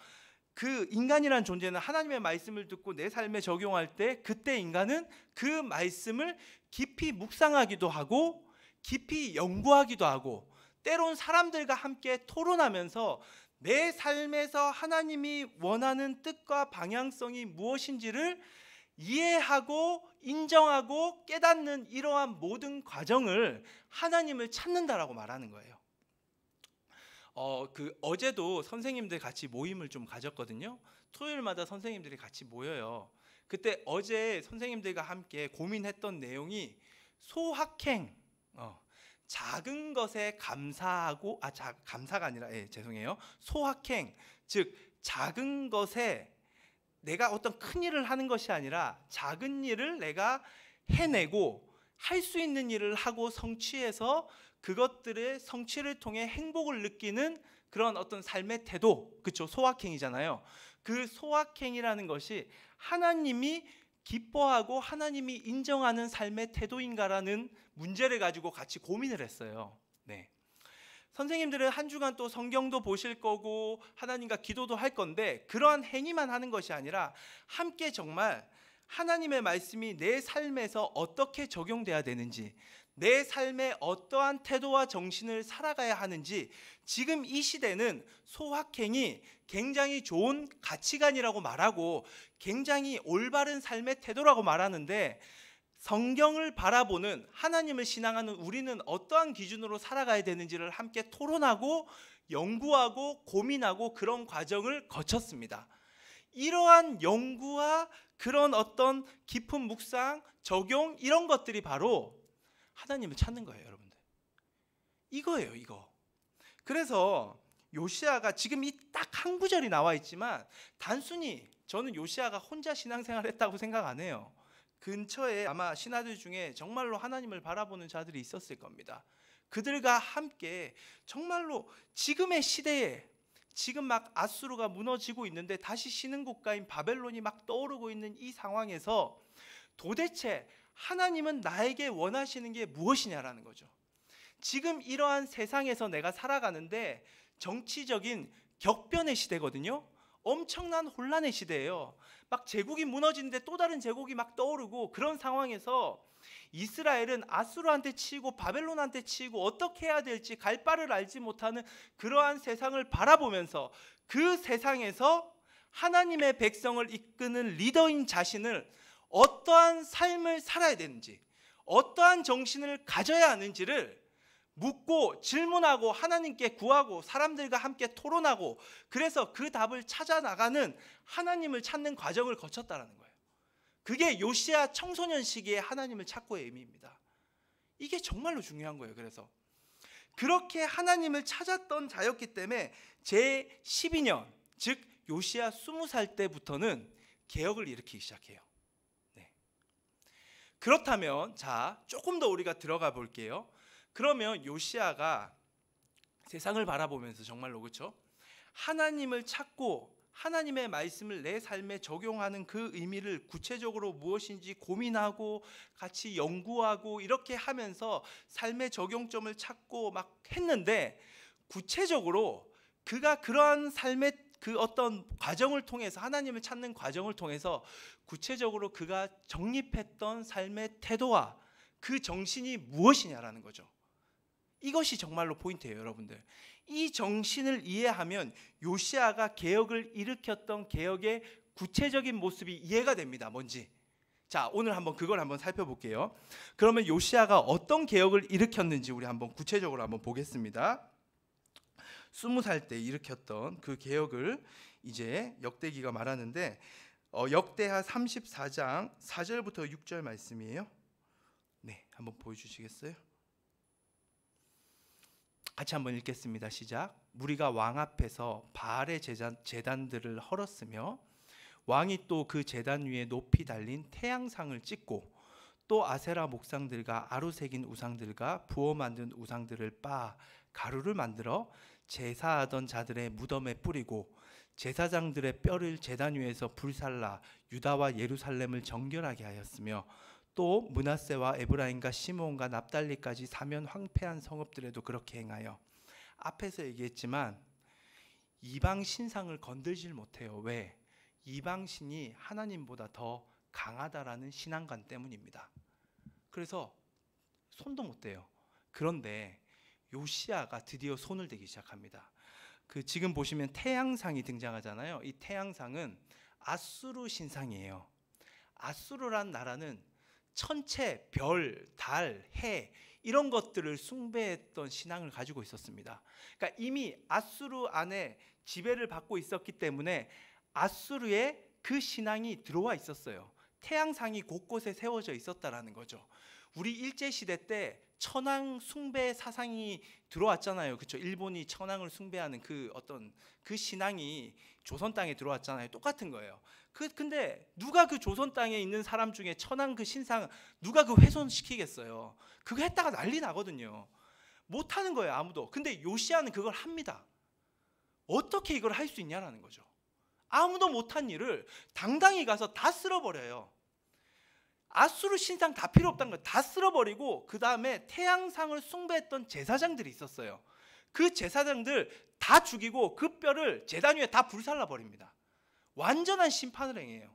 그 인간이란 존재는 하나님의 말씀을 듣고 내 삶에 적용할 때 그때 인간은 그 말씀을 깊이 묵상하기도 하고 깊이 연구하기도 하고 때론 사람들과 함께 토론하면서 내 삶에서 하나님이 원하는 뜻과 방향성이 무엇인지를 이해하고 인정하고 깨닫는 이러한 모든 과정을 하나님을 찾는다라고 말하는 거예요. 어제도 선생님들 같이 모임을 좀 가졌거든요. 토요일마다 선생님들이 같이 모여요. 그때 어제 선생님들과 함께 고민했던 내용이 소확행, 작은 것에 감사하고, 감사가 아니라, 죄송해요. 소확행, 즉 작은 것에 내가 어떤 큰 일을 하는 것이 아니라 작은 일을 내가 해내고 할 수 있는 일을 하고 성취해서 그것들의 성취를 통해 행복을 느끼는 그런 어떤 삶의 태도, 그렇죠? 소확행이잖아요. 그 소확행이라는 것이 하나님이 기뻐하고 하나님이 인정하는 삶의 태도인가라는 문제를 가지고 같이 고민을 했어요. 네. 선생님들은 한 주간 또 성경도 보실 거고 하나님과 기도도 할 건데, 그러한 행위만 하는 것이 아니라 함께 정말 하나님의 말씀이 내 삶에서 어떻게 적용돼야 되는지, 내 삶에 어떠한 태도와 정신을 살아가야 하는지, 지금 이 시대는 소확행이 굉장히 좋은 가치관이라고 말하고 굉장히 올바른 삶의 태도라고 말하는데, 성경을 바라보는, 하나님을 신앙하는 우리는 어떠한 기준으로 살아가야 되는지를 함께 토론하고 연구하고 고민하고 그런 과정을 거쳤습니다. 이러한 연구와 그런 어떤 깊은 묵상, 적용, 이런 것들이 바로 하나님을 찾는 거예요. 여러분들, 이거예요, 이거. 그래서 요시야가 지금 이 딱 한 구절이 나와 있지만 단순히 저는 요시야가 혼자 신앙생활을 했다고 생각 안 해요. 근처에 아마 신하들 중에 정말로 하나님을 바라보는 자들이 있었을 겁니다. 그들과 함께 정말로 지금의 시대에, 지금 막 아수르가 무너지고 있는데 다시 신흥 국가인 바벨론이 막 떠오르고 있는 이 상황에서 도대체 하나님은 나에게 원하시는 게 무엇이냐라는 거죠. 지금 이러한 세상에서 내가 살아가는데 정치적인 격변의 시대거든요. 엄청난 혼란의 시대예요. 막 제국이 무너지는데 또 다른 제국이 막 떠오르고, 그런 상황에서 이스라엘은 아수르한테 치이고 바벨론한테 치이고 어떻게 해야 될지 갈 바를 알지 못하는 그러한 세상을 바라보면서 그 세상에서 하나님의 백성을 이끄는 리더인 자신을 어떠한 삶을 살아야 되는지, 어떠한 정신을 가져야 하는지를 묻고 질문하고 하나님께 구하고 사람들과 함께 토론하고 그래서 그 답을 찾아 나가는 하나님을 찾는 과정을 거쳤다라는 거예요. 그게 요시야 청소년 시기에 하나님을 찾고의 의미입니다. 이게 정말로 중요한 거예요. 그래서 그렇게 하나님을 찾았던 자였기 때문에 제 12년 즉 요시야 20살 때부터는 개혁을 일으키기 시작해요. 네. 그렇다면 자 조금 더 우리가 들어가 볼게요. 그러면 요시야가 세상을 바라보면서 정말로 그렇죠? 하나님을 찾고 하나님의 말씀을 내 삶에 적용하는 그 의미를 구체적으로 무엇인지 고민하고 같이 연구하고 이렇게 하면서 삶의 적용점을 찾고 막 했는데 구체적으로 그가 그러한 삶의 그 어떤 과정을 통해서 하나님을 찾는 과정을 통해서 구체적으로 그가 정립했던 삶의 태도와 그 정신이 무엇이냐라는 거죠. 이것이 정말로 포인트예요, 여러분들. 이 정신을 이해하면 요시야가 개혁을 일으켰던 개혁의 구체적인 모습이 이해가 됩니다. 뭔지. 자, 오늘 한번 그걸 한번 살펴볼게요. 그러면 요시야가 어떤 개혁을 일으켰는지 우리 한번 구체적으로 한번 보겠습니다. 20살 때 일으켰던 그 개혁을 이제 역대기가 말하는데 역대하 34장 4절부터 6절 말씀이에요. 네, 한번 보여주시겠어요? 같이 한번 읽겠습니다. 시작. 무리가 왕 앞에서 바알의 제단들을 헐었으며 왕이 또 그 제단 위에 높이 달린 태양상을 찍고 또 아세라 목상들과 아루 새긴 우상들과 부어 만든 우상들을 빻아 가루를 만들어 제사하던 자들의 무덤에 뿌리고 제사장들의 뼈를 제단 위에서 불살라 유다와 예루살렘을 정결하게 하였으며 또 므낫세와 에브라임과 시므온과 납달리까지 사면 황폐한 성읍들에도 그렇게 행하여 앞에서 얘기했지만 이방 신상을 건들질 못해요. 왜? 이방 신이 하나님보다 더 강하다라는 신앙관 때문입니다. 그래서 손도 못 대요. 그런데 요시야가 드디어 손을 대기 시작합니다. 그 지금 보시면 태양상이 등장하잖아요. 이 태양상은 아수르 신상이에요. 아수르란 나라는 천체, 별, 달, 해 이런 것들을 숭배했던 신앙을 가지고 있었습니다. 그러니까 이미 아수르 안에 지배를 받고 있었기 때문에 아수르의 그 신앙이 들어와 있었어요. 태양상이 곳곳에 세워져 있었다라는 거죠. 우리 일제시대 때 천황 숭배 사상이 들어왔잖아요. 그렇죠? 일본이 천황을 숭배하는 그 어떤 그 신앙이 조선 땅에 들어왔잖아요. 똑같은 거예요. 근데 누가 그 조선 땅에 있는 사람 중에 천황 그 신상 누가 그 훼손시키겠어요? 그거 했다가 난리 나거든요. 못 하는 거예요, 아무도. 근데 요시야는 그걸 합니다. 어떻게 이걸 할 수 있냐라는 거죠. 아무도 못한 일을 당당히 가서 다 쓸어버려요. 아수르 신상 다 필요 없다는 거 다 쓸어버리고 그 다음에 태양상을 숭배했던 제사장들이 있었어요. 그 제사장들 다 죽이고 그 뼈를 제단 위에 다 불살라 버립니다. 완전한 심판을 행해요.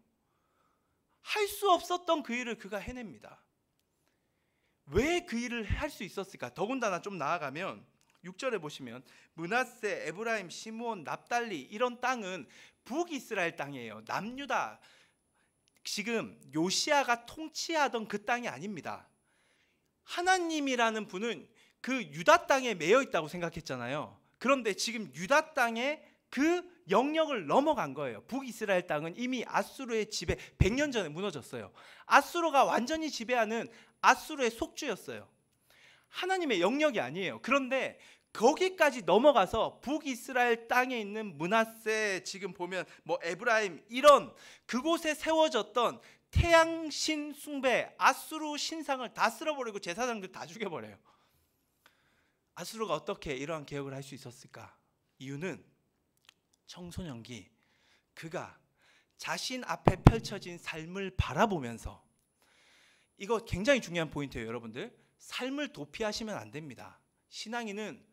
할 수 없었던 그 일을 그가 해냅니다. 왜 그 일을 할 수 있었을까? 더군다나 좀 나아가면 6절에 보시면 므낫세, 에브라임, 시므온, 납달리 이런 땅은 북이스라엘 땅이에요. 남유다. 지금 요시야가 통치하던 그 땅이 아닙니다. 하나님이라는 분은 그 유다 땅에 매여 있다고 생각했잖아요. 그런데 지금 유다 땅에 그 영역을 넘어간 거예요. 북이스라엘 땅은 이미 아수르의 지배 100년 전에 무너졌어요. 아수르가 완전히 지배하는 아수르의 속주였어요. 하나님의 영역이 아니에요. 그런데 거기까지 넘어가서 북이스라엘 땅에 있는 므낫세, 지금 보면 뭐 에브라임 이런 그곳에 세워졌던 태양신 숭배 아수르 신상을 다 쓸어버리고 제사장들 다 죽여버려요. 아수르가 어떻게 이러한 개혁을 할 수 있었을까? 이유는 청소년기 그가 자신 앞에 펼쳐진 삶을 바라보면서, 이거 굉장히 중요한 포인트예요. 여러분들 삶을 도피하시면 안 됩니다. 신앙인은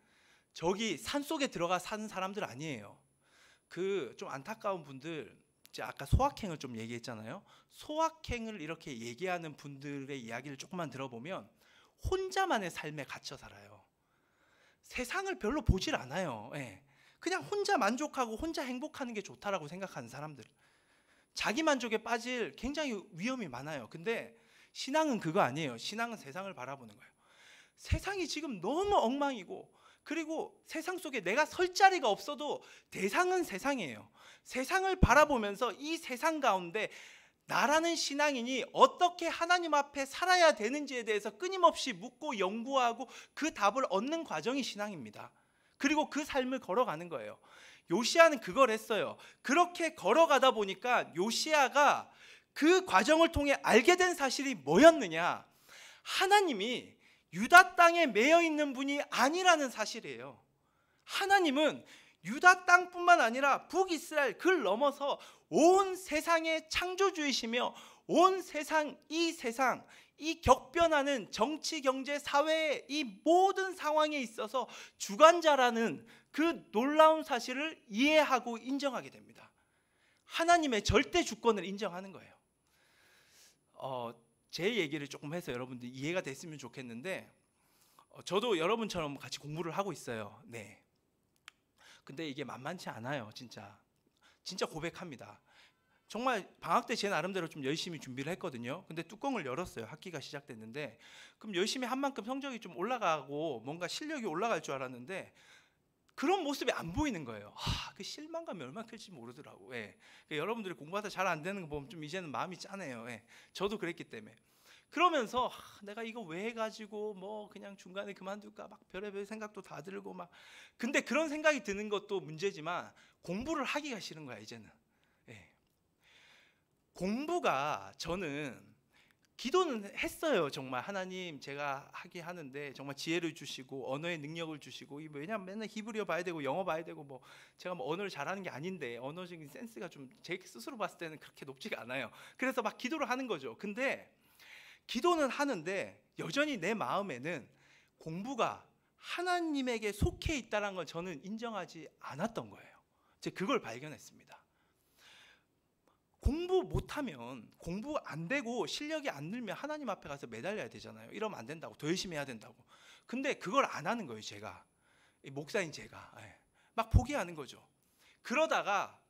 저기 산속에 들어가 사는 사람들 아니에요. 그 좀 안타까운 분들, 제가 아까 소확행을 좀 얘기했잖아요. 소확행을 이렇게 얘기하는 분들의 이야기를 조금만 들어보면 혼자만의 삶에 갇혀 살아요. 세상을 별로 보질 않아요. 예. 그냥 혼자 만족하고 혼자 행복하는 게 좋다라고 생각하는 사람들, 자기 만족에 빠질 굉장히 위험이 많아요. 근데 신앙은 그거 아니에요. 신앙은 세상을 바라보는 거예요. 세상이 지금 너무 엉망이고, 그리고 세상 속에 내가 설 자리가 없어도 대상은 세상이에요. 세상을 바라보면서 이 세상 가운데 나라는 신앙인이 어떻게 하나님 앞에 살아야 되는지에 대해서 끊임없이 묻고 연구하고 그 답을 얻는 과정이 신앙입니다. 그리고 그 삶을 걸어가는 거예요. 요시야는 그걸 했어요. 그렇게 걸어가다 보니까 요시야가 그 과정을 통해 알게 된 사실이 뭐였느냐? 하나님이 유다 땅에 매여 있는 분이 아니라는 사실이에요. 하나님은 유다 땅뿐만 아니라 북이스라엘 그를 넘어서 온 세상의 창조주이시며 온 세상, 이 격변하는 정치, 경제, 사회의 이 모든 상황에 있어서 주관자라는 그 놀라운 사실을 이해하고 인정하게 됩니다. 하나님의 절대 주권을 인정하는 거예요. 제 얘기를 조금 해서 여러분들 이해가 됐으면 좋겠는데, 저도 여러분처럼 같이 공부를 하고 있어요. 네. 근데 이게 만만치 않아요. 진짜 고백합니다. 정말 방학 때 제 나름대로 좀 열심히 준비를 했거든요. 근데 뚜껑을 열었어요. 학기가 시작됐는데, 그럼 열심히 한 만큼 성적이 좀 올라가고 뭔가 실력이 올라갈 줄 알았는데 그런 모습이 안 보이는 거예요. 그 실망감이 얼마나 클지 모르더라고. 예. 여러분들이 공부하다 잘 안 되는 거 보면 좀 이제는 마음이 짠해요. 예. 저도 그랬기 때문에. 그러면서 내가 이거 왜 해가지고 뭐 그냥 중간에 그만둘까 막 별의별 생각도 다 들고 막. 근데 그런 생각이 드는 것도 문제지만 공부를 하기가 싫은 거야 이제는. 예. 공부가, 저는 기도는 했어요. 정말 하나님 제가 하게 하는데 정말 지혜를 주시고 언어의 능력을 주시고, 왜냐면 맨날 히브리어 봐야 되고 영어 봐야 되고, 뭐 제가 뭐 언어를 잘하는 게 아닌데 언어적인 센스가 좀 제 스스로 봤을 때는 그렇게 높지가 않아요. 그래서 막 기도를 하는 거죠. 근데 기도는 하는데 여전히 내 마음에는 공부가 하나님에게 속해 있다는 걸 저는 인정하지 않았던 거예요. 제가 그걸 발견했습니다. 공부 못하면, 공부 안 되고 실력이 안 늘면 하나님 앞에 가서 매달려야 되잖아요. 이러면 안 된다고, 더 열심히 해야 된다고. 근데 그걸 안 하는 거예요. 제가, 목사인 제가 막 포기하는 거죠. 그러다가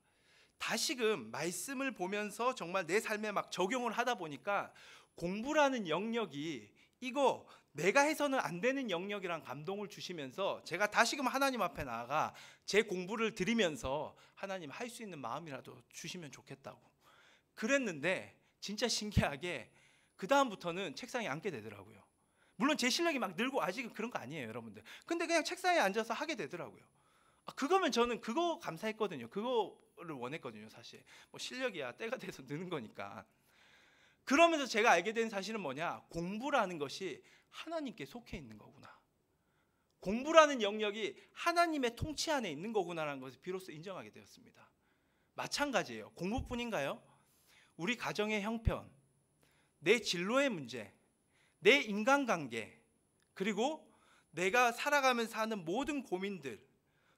다시금 말씀을 보면서 정말 내 삶에 막 적용을 하다 보니까 공부라는 영역이 이거 내가 해서는 안 되는 영역이란 감동을 주시면서 제가 다시금 하나님 앞에 나아가 제 공부를 드리면서 하나님 할 수 있는 마음이라도 주시면 좋겠다고 그랬는데, 진짜 신기하게 그 다음부터는 책상에 앉게 되더라고요. 물론 제 실력이 막 늘고 아직은 그런 거 아니에요 여러분들. 근데 그냥 책상에 앉아서 하게 되더라고요. 그거면 저는 그거 감사했거든요. 그거를 원했거든요. 사실 뭐 실력이야 때가 돼서 느는 거니까. 그러면서 제가 알게 된 사실은 뭐냐? 공부라는 것이 하나님께 속해 있는 거구나. 공부라는 영역이 하나님의 통치 안에 있는 거구나라는 것을 비로소 인정하게 되었습니다. 마찬가지예요. 공부뿐인가요? 우리 가정의 형편, 내 진로의 문제, 내 인간관계, 그리고 내가 살아가면서 하는 모든 고민들,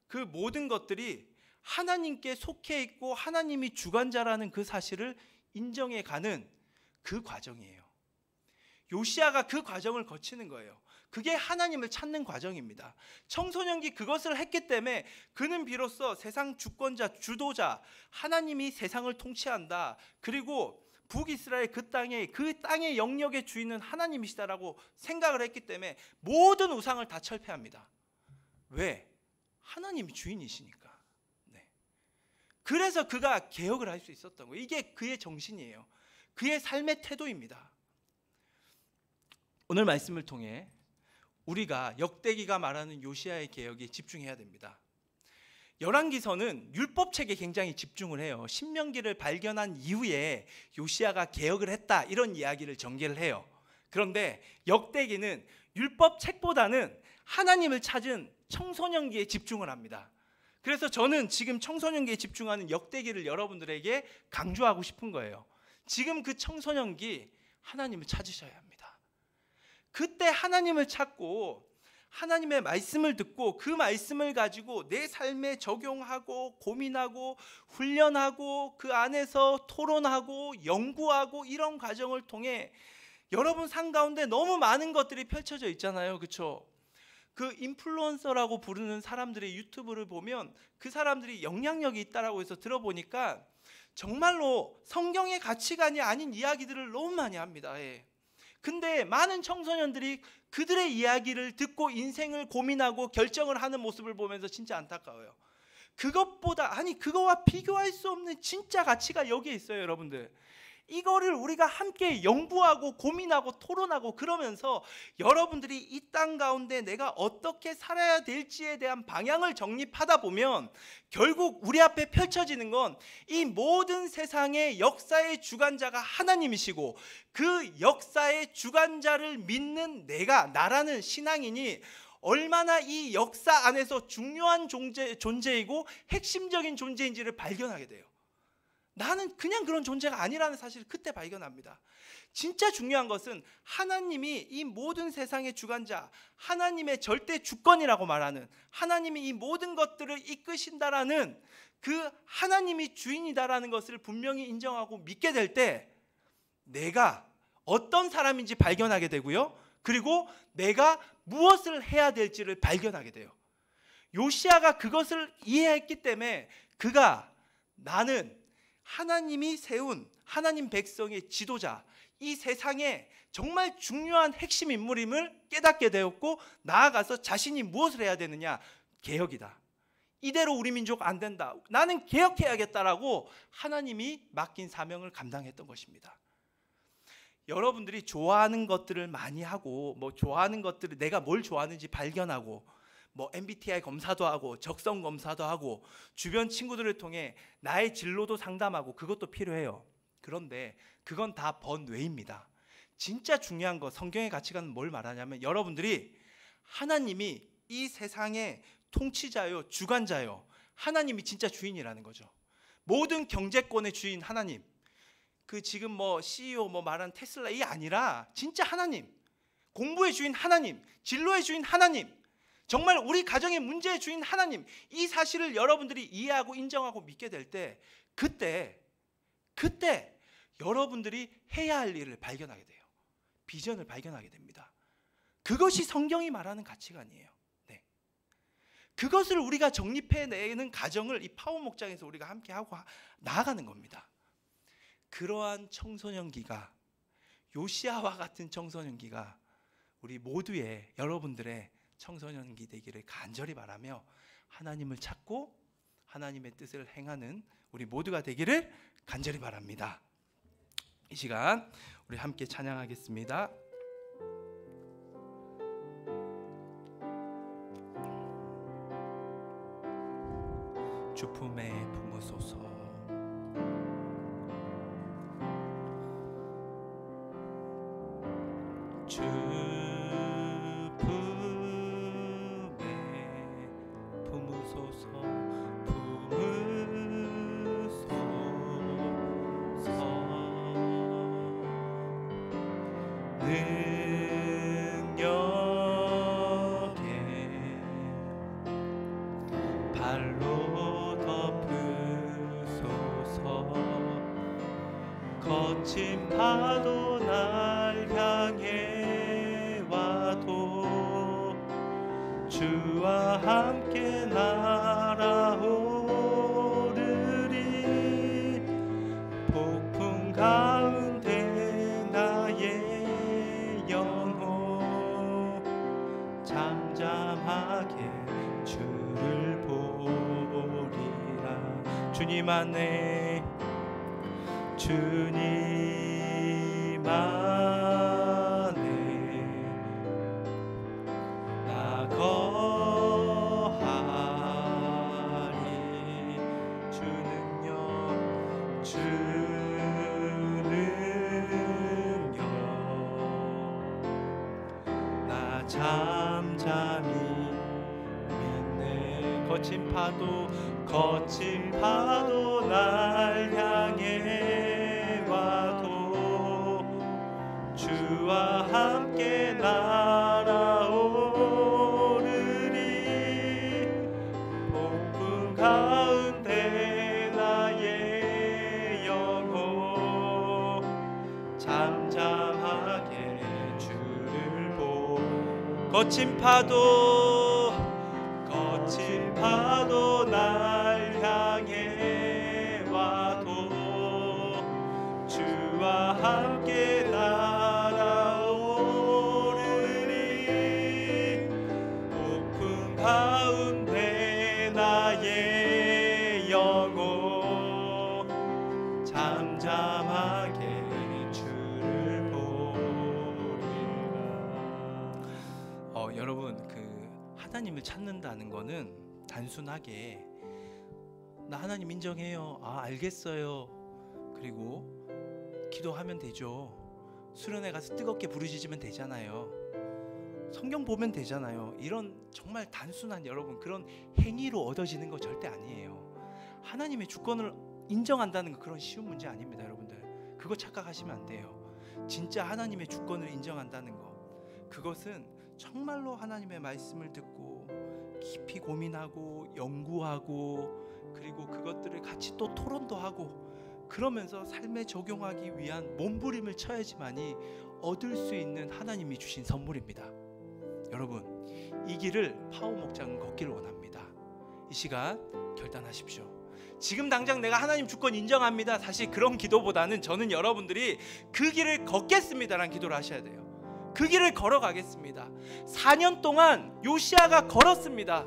그 모든 것들이 하나님께 속해 있고 하나님이 주관자라는 그 사실을 인정해가는 그 과정이에요. 요시야가 그 과정을 거치는 거예요. 그게 하나님을 찾는 과정입니다. 청소년기 그것을 했기 때문에 그는 비로소 세상 주권자, 주도자, 하나님이 세상을 통치한다. 그리고 북이스라엘 그 땅의 영역의 주인은 하나님이시다라고 생각을 했기 때문에 모든 우상을 다 철폐합니다. 왜? 하나님이 주인이시니까. 네. 그래서 그가 개혁을 할 수 있었던 거예요. 이게 그의 정신이에요. 그의 삶의 태도입니다. 오늘 말씀을 통해 우리가 역대기가 말하는 요시야의 개혁에 집중해야 됩니다. 열왕기서는 율법책에 굉장히 집중을 해요. 신명기를 발견한 이후에 요시야가 개혁을 했다 이런 이야기를 전개를 해요. 그런데 역대기는 율법책보다는 하나님을 찾은 청소년기에 집중을 합니다. 그래서 저는 지금 청소년기에 집중하는 역대기를 여러분들에게 강조하고 싶은 거예요. 지금 그 청소년기 하나님을 찾으셔야 합니다. 그때 하나님을 찾고 하나님의 말씀을 듣고 그 말씀을 가지고 내 삶에 적용하고 고민하고 훈련하고 그 안에서 토론하고 연구하고 이런 과정을 통해 여러분 삶 가운데 너무 많은 것들이 펼쳐져 있잖아요. 그렇죠? 그 인플루언서라고 부르는 사람들의 유튜브를 보면 그 사람들이 영향력이 있다라고 해서 들어보니까 정말로 성경의 가치관이 아닌 이야기들을 너무 많이 합니다. 예. 근데 많은 청소년들이 그들의 이야기를 듣고 인생을 고민하고 결정을 하는 모습을 보면서 진짜 안타까워요. 그것보다, 아니 그거와 비교할 수 없는 진짜 가치가 여기에 있어요, 여러분들. 이거를 우리가 함께 연구하고 고민하고 토론하고 그러면서 여러분들이 이 땅 가운데 내가 어떻게 살아야 될지에 대한 방향을 정립하다 보면 결국 우리 앞에 펼쳐지는 건 이 모든 세상의 역사의 주관자가 하나님이시고 그 역사의 주관자를 믿는 나라는 신앙인이 얼마나 이 역사 안에서 중요한 존재이고 핵심적인 존재인지를 발견하게 돼요. 나는 그냥 그런 존재가 아니라는 사실을 그때 발견합니다. 진짜 중요한 것은 하나님이 이 모든 세상의 주관자, 하나님의 절대 주권이라고 말하는, 하나님이 이 모든 것들을 이끄신다라는 그 하나님이 주인이다라는 것을 분명히 인정하고 믿게 될 때 내가 어떤 사람인지 발견하게 되고요, 그리고 내가 무엇을 해야 될지를 발견하게 돼요. 요시야가 그것을 이해했기 때문에 그가 나는 하나님이 세운 하나님 백성의 지도자, 이 세상에 정말 중요한 핵심 인물임을 깨닫게 되었고 나아가서 자신이 무엇을 해야 되느냐, 개혁이다. 이대로 우리 민족 안 된다. 나는 개혁해야겠다라고 하나님이 맡긴 사명을 감당했던 것입니다. 여러분들이 좋아하는 것들을 많이 하고 좋아하는 것들을 내가 뭘 좋아하는지 발견하고 MBTI 검사도 하고 적성 검사도 하고 주변 친구들을 통해 나의 진로도 상담하고 그것도 필요해요. 그런데 그건 다 번외입니다. 진짜 중요한 거, 성경의 가치관은 뭘 말하냐면 여러분들이 하나님이 이 세상의 통치자요, 주관자요, 하나님이 진짜 주인이라는 거죠. 모든 경제권의 주인 하나님, 그 지금 CEO 말한 테슬라 이 아니라 진짜 하나님, 공부의 주인 하나님, 진로의 주인 하나님, 정말 우리 가정의 문제의 주인 하나님, 이 사실을 여러분들이 이해하고 인정하고 믿게 될 때 그때 여러분들이 해야 할 일을 발견하게 돼요. 비전을 발견하게 됩니다. 그것이 성경이 말하는 가치관이에요. 네. 그것을 우리가 정립해내는 과정을 이 파워 목장에서 우리가 함께 하고 나아가는 겁니다. 그러한 청소년기가, 요시야와 같은 청소년기가 우리 모두의, 여러분들의 청소년기 되기를 간절히 바라며 하나님을 찾고 하나님의 뜻을 행하는 우리 모두가 되기를 간절히 바랍니다. 이 시간 우리 함께 찬양하겠습니다. 주 품에 품으소서. 주 거친 파도 날 향해 와도 주와 함께 날아오르리. 폭풍 가운데 나의 영혼 잠잠하게 주를 보리라. 주님 안에, 주님 안에 나 거하리. 주 능력, 주 능력 나 잠잠히 믿네. 거친 파도 날 향해 와도 주와 함께 날아오르리. 폭풍 가운데 나의 영혼 잠잠하게 주를 거친 파도 날 향해 와도 주와 함께 날아오르리. 여러분 하나님을 찾는다는 거는 단순하게 나 하나님 인정해요. 알겠어요. 그리고 기도하면 되죠. 수련회 가서 뜨겁게 부르짖으면 되잖아요. 성경 보면 되잖아요. 이런 정말 단순한 여러분 그런 행위로 얻어지는 거 절대 아니에요. 하나님의 주권을 인정한다는 거 그런 쉬운 문제 아닙니다, 여러분들. 그거 착각하시면 안 돼요. 진짜 하나님의 주권을 인정한다는 거, 그것은 정말로 하나님의 말씀을 듣고 깊이 고민하고 연구하고 그리고 그것들을 같이 또 토론도 하고 그러면서 삶에 적용하기 위한 몸부림을 쳐야지만이 얻을 수 있는 하나님이 주신 선물입니다. 여러분, 이 길을 파워 목장은 걷기를 원합니다. 이 시간 결단하십시오. 지금 당장 내가 하나님 주권 인정합니다. 사실 그런 기도보다는 저는 여러분들이 그 길을 걷겠습니다라는 기도를 하셔야 돼요. 그 길을 걸어가겠습니다. 4년 동안 요시아가 걸었습니다.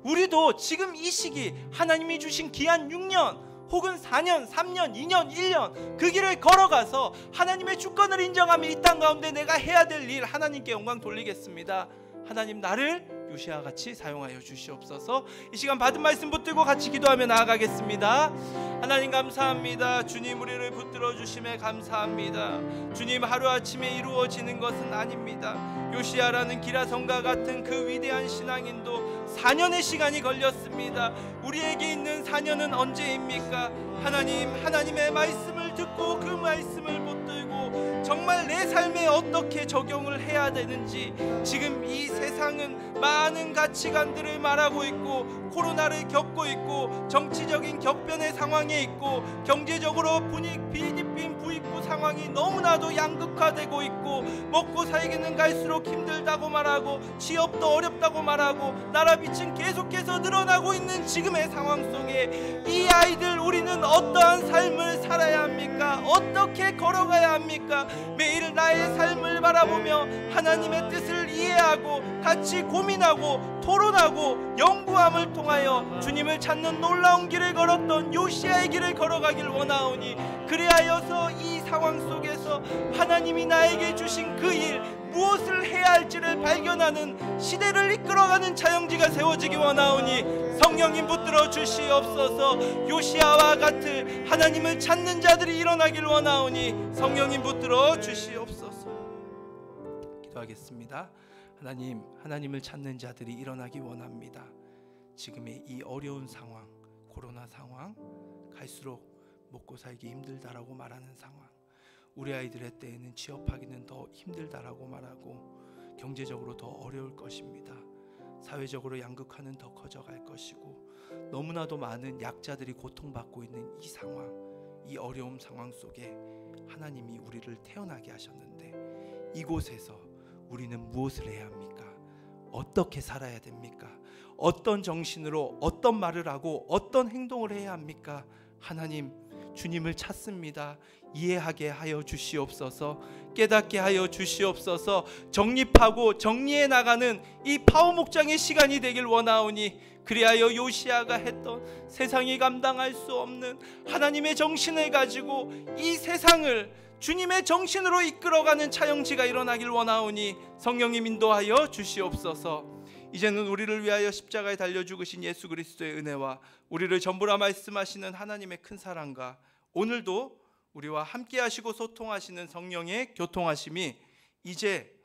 우리도 지금 이 시기 하나님이 주신 기한 6년 혹은 4년, 3년, 2년, 1년 그 길을 걸어가서 하나님의 주권을 인정하며 이 땅 가운데 내가 해야 될 일 하나님께 영광 돌리겠습니다. 하나님 나를 요시아와 같이 사용하여 주시옵소서. 이 시간 받은 말씀 붙들고 같이 기도하며 나아가겠습니다. 하나님 감사합니다. 주님 우리를 붙들어 주심에 감사합니다. 주님 하루아침에 이루어지는 것은 아닙니다. 요시아라는 기라성과 같은 그 위대한 신앙인도 4년의 시간이 걸렸습니다. 우리에게 있는 4년은 언제입니까? 하나님의 말씀을 듣고 그 말씀을 붙들고 정말 내 삶에 어떻게 적용을 해야 되는지, 지금 이 세상은 많은 가치관들을 말하고 있고 코로나를 겪고 있고 정치적인 격변의 상황에 있고 경제적으로 빈 부익부 상황이 너무나도 양극화되고 있고 먹고 살기는 갈수록 힘들다고 말하고 취업도 어렵다고 말하고 나라 빚은 계속해서 늘어나고 있는 지금의 상황 속에 이 아이들 우리는 어떠한 삶을 살아야 합니까? 어떻게 걸어가야 합니까? 매일 나의 삶을 바라보며 하나님의 뜻을 이해하고 같이 고민하고 토론하고 연구함을 통하여 주님을 찾는 놀라운 길을 걸었던 요시아의 길을 걸어가길 원하오니, 그리하여서 이 상황 속에서 하나님이 나에게 주신 그 일 무엇을 해야 할지를 발견하는 시대를 이끌어가는 차영지가 세워지기 원하오니 성령님 붙들어 주시옵소서. 요시아와 같은 하나님을 찾는 자들이 일어나길 원하오니 성령님 붙들어 주시옵소서. 기도하겠습니다. 하나님을 찾는 자들이 일어나기 원합니다. 지금의 이 어려운 상황, 코로나 상황, 갈수록 먹고 살기 힘들다라고 말하는 상황, 우리 아이들의 때에는 취업하기는 더 힘들다라고 말하고 경제적으로 더 어려울 것입니다. 사회적으로 양극화는 더 커져갈 것이고 너무나도 많은 약자들이 고통받고 있는 이 상황, 이 어려운 상황 속에 하나님이 우리를 태어나게 하셨는데 이곳에서 우리는 무엇을 해야 합니까? 어떻게 살아야 됩니까? 어떤 정신으로 어떤 말을 하고 어떤 행동을 해야 합니까? 하나님, 주님을 찾습니다. 이해하게 하여 주시옵소서. 깨닫게 하여 주시옵소서. 정립하고 정리해 나가는 이 파워 목장의 시간이 되길 원하오니, 그리하여 요시아가 했던 세상이 감당할 수 없는 하나님의 정신을 가지고 이 세상을 주님의 정신으로 이끌어가는 차영지가 일어나길 원하오니 성령님 인도하여 주시옵소서. 이제는 우리를 위하여 십자가에 달려 죽으신 예수 그리스도의 은혜와 우리를 전부라 말씀하시는 하나님의 큰 사랑과 오늘도 우리와 함께 하시고 소통하시는 성령의 교통하심이 이제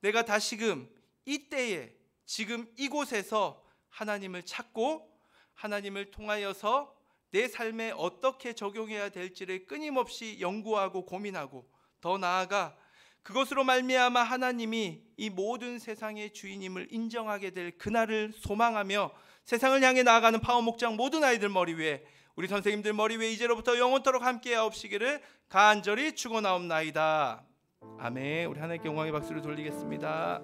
내가 다시금 이때에 지금 이곳에서 하나님을 찾고 하나님을 통하여서 내 삶에 어떻게 적용해야 될지를 끊임없이 연구하고 고민하고 더 나아가 그것으로 말미암아 하나님이 이 모든 세상의 주인임을 인정하게 될 그날을 소망하며 세상을 향해 나아가는 파워 목장 모든 아이들 머리 위에, 우리 선생님들 머리 위에 이제로부터 영원토록 함께하옵시기를 간절히 축원하옵나이다. 아멘. 우리 하나님께 영광의 박수를 돌리겠습니다.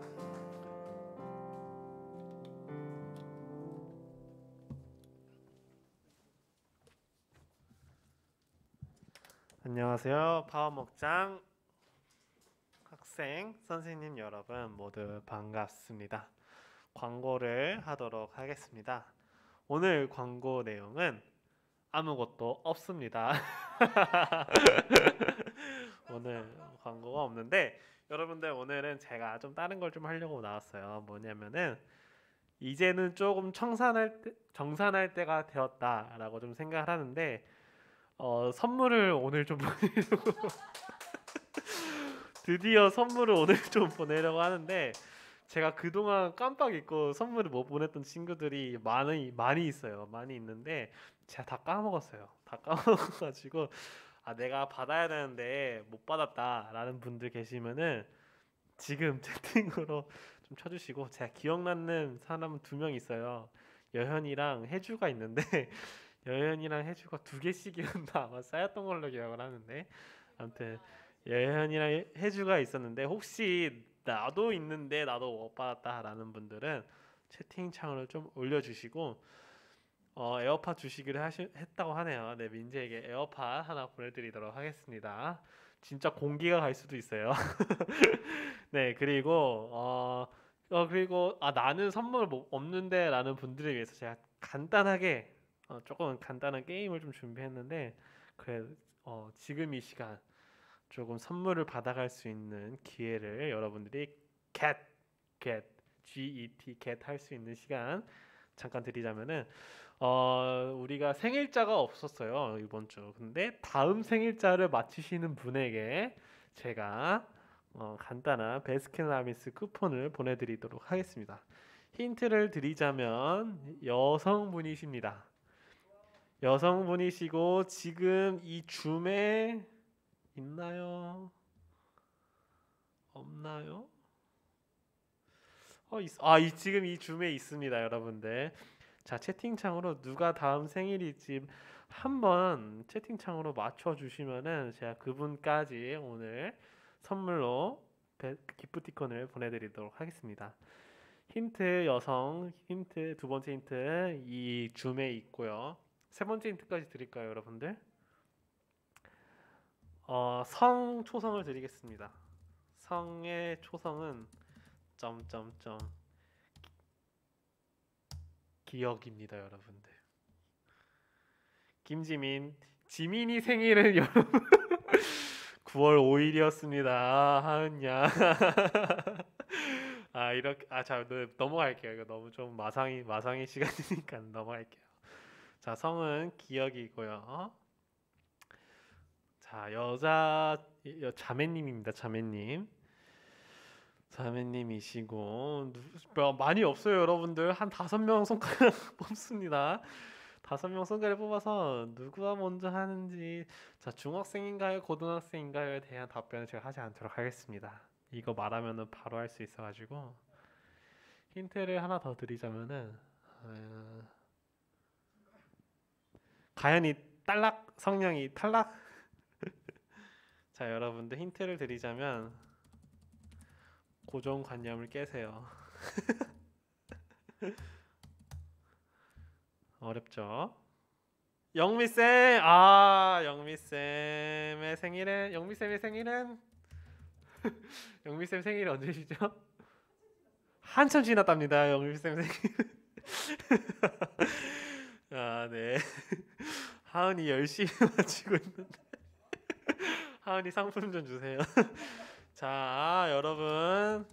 안녕하세요. 파워목장 학생, 선생님 여러분 모두 반갑습니다. 광고를 하도록 하겠습니다. 오늘 광고 내용은 아무것도 없습니다. 오늘 광고가 없는데 여러분들 오늘은 제가 좀 다른 걸 좀 하려고 나왔어요. 뭐냐면은 이제는 조금 정산할 때가 되었다라고 좀 생각을 하는데 선물을 오늘 좀 보내려고 드디어 선물을 오늘 좀 보내려고 하는데 제가 그동안 깜빡 잊고 선물을 못 보냈던 친구들이 많이 있어요. 많이 있는데 제가 다 까먹었어요. 다 까먹어가지고 내가 받아야 되는데 못 받았다라는 분들 계시면은 지금 채팅으로 좀 쳐주시고 제가 기억나는 사람은 2명 있어요. 여현이랑 혜주가 있는데 여현이랑 혜주가 2개씩이었나 아마 쌓였던 걸로 기억을 하는데 아무튼 여현이랑 혜주가 있었는데 혹시 나도 있는데 나도 못 받았다라는 분들은 채팅창으로 좀 올려주시고 에어팟 주시기로 했다고 하네요. 네, 민재에게 에어팟 하나 보내드리도록 하겠습니다. 진짜 공기가 갈 수도 있어요. 네, 그리고 나는 선물 없는데 라는 분들을 위해서 제가 간단하게 조금 간단한 게임을 좀 준비했는데 그래 지금 이 시간 조금 선물을 받아갈 수 있는 기회를 여러분들이 get 할 수 있는 시간 잠깐 드리자면은 우리가 생일자가 없었어요 이번 주. 근데 다음 생일자를 맞히시는 분에게 제가 간단한 베스킨라빈스 쿠폰을 보내드리도록 하겠습니다. 힌트를 드리자면 여성분이십니다. 여성분이시고 지금 이 줌에 있나요? 없나요? 지금 이 줌에 있습니다, 여러분들. 자, 채팅창으로 누가 다음 생일일지 한번 채팅창으로 맞춰주시면은 제가 그분까지 오늘 선물로 기프티콘을 보내드리도록 하겠습니다. 힌트 힌트 두 번째 힌트 이 줌에 있고요. 세 번째 힌트까지 드릴까요, 여러분들? 성 초성을 드리겠습니다. 성의 초성은 점점점 기억입니다, 여러분들. 김지민, 지민이 생일은 여러분 9월 5일이었습니다. 하은야. 이렇게 자 넘어갈게요. 이거 너무 좀 마상의 시간이니까 넘어갈게요. 자, 성은 기억이고요. 자, 자매님입니다. 자매님이시고 많이 없어요, 여러분들. 한 5명 손가락 뽑습니다. 5명 손가락 뽑아서 누구가 먼저 하는지 자, 중학생인가요, 고등학생인가요에 대한 답변을 제가 하지 않도록 하겠습니다. 이거 말하면은 바로 할 수 있어가지고 힌트를 하나 더 드리자면은 가연이 딸락, 성령이 탈락. 자, 여러분들 힌트를 드리자면 고정관념을 깨세요. 어렵죠? 영미쌤, 영미쌤의 생일은 영미쌤 생일이 언제시죠? 한참 지났답니다. 영미쌤 생일. 네. 하은이 열심히 맞히고 있는데 하은이 상품 좀 주세요. 자, 여러분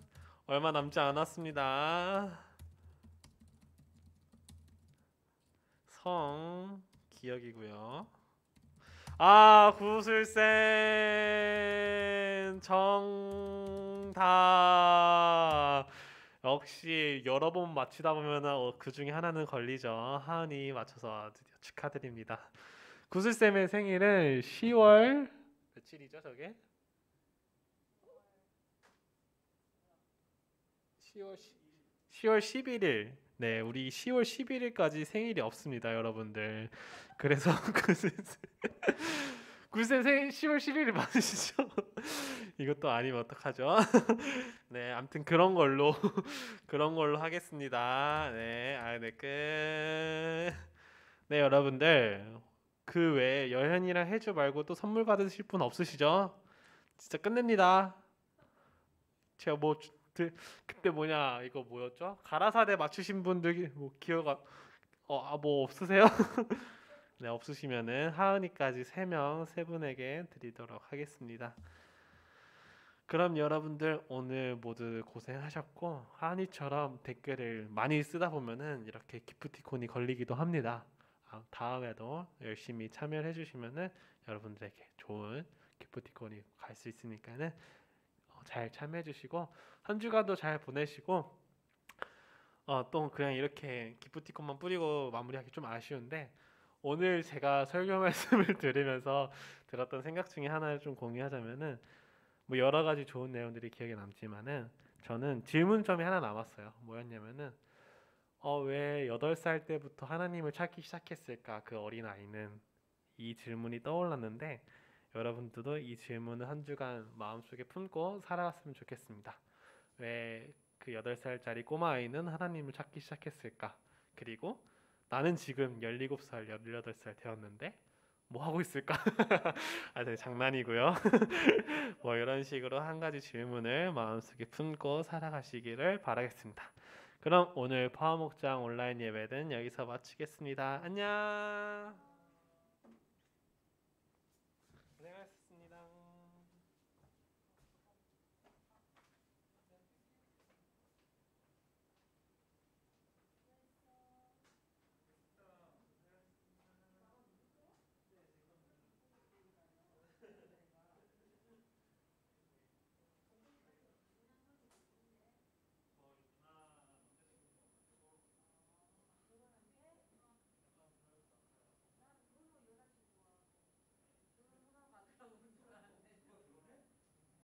얼마 남지 않았습니다. 성 기억이고요. 구슬쌤 정답. 역시 여러 번 맞히다 보면 그 중에 하나는 걸리죠. 하은이 맞춰서 드디어 축하드립니다. 구슬쌤의 생일은 10월 며칠이죠, 저게? 10월 11일. 네, 우리 10월 11일까지 생일이 없습니다, 여러분들. 그래서 구슬 생일 10월 11일 맞으시죠? 이것도 아니면 어떡하죠? 네, 아무튼 그런 걸로 하겠습니다. 네, 네, 끝. 네, 여러분들 그 외에 여현이랑 혜주 말고 또 선물 받으실 분 없으시죠? 진짜 끝냅니다. 제가 그때 이거 뭐였죠? 가라사대 맞추신 분들 기억 뭐 없으세요? 네, 없으시면은 하은이까지 3분에게 드리도록 하겠습니다. 그럼 여러분들 오늘 모두 고생하셨고 하니처럼 댓글을 많이 쓰다 보면은 이렇게 기프티콘이 걸리기도 합니다. 다음에도 열심히 참여를 해주시면은 여러분들에게 좋은 기프티콘이 갈 수 있으니까는 잘 참여해주시고 한 주간도 잘 보내시고 또 그냥 이렇게 기프티콘만 뿌리고 마무리하기 좀 아쉬운데 오늘 제가 설교 말씀을 들으면서 들었던 생각 중에 하나를 좀 공유하자면은 뭐 여러 가지 좋은 내용들이 기억에 남지만은 저는 질문점이 하나 남았어요. 뭐였냐면은 왜 8살 때부터 하나님을 찾기 시작했을까 그 어린아이는 이 질문이 떠올랐는데 여러분들도 이 질문을 한 주간 마음속에 품고 살아갔으면 좋겠습니다. 왜 그 8살짜리 꼬마아이는 하나님을 찾기 시작했을까? 그리고 나는 지금 17살, 18살 되었는데 뭐 하고 있을까? 네, 장난이고요. 뭐 이런 식으로 한 가지 질문을 마음속에 품고 살아가시기를 바라겠습니다. 그럼 오늘 파워목장 온라인 예배는 여기서 마치겠습니다. 안녕.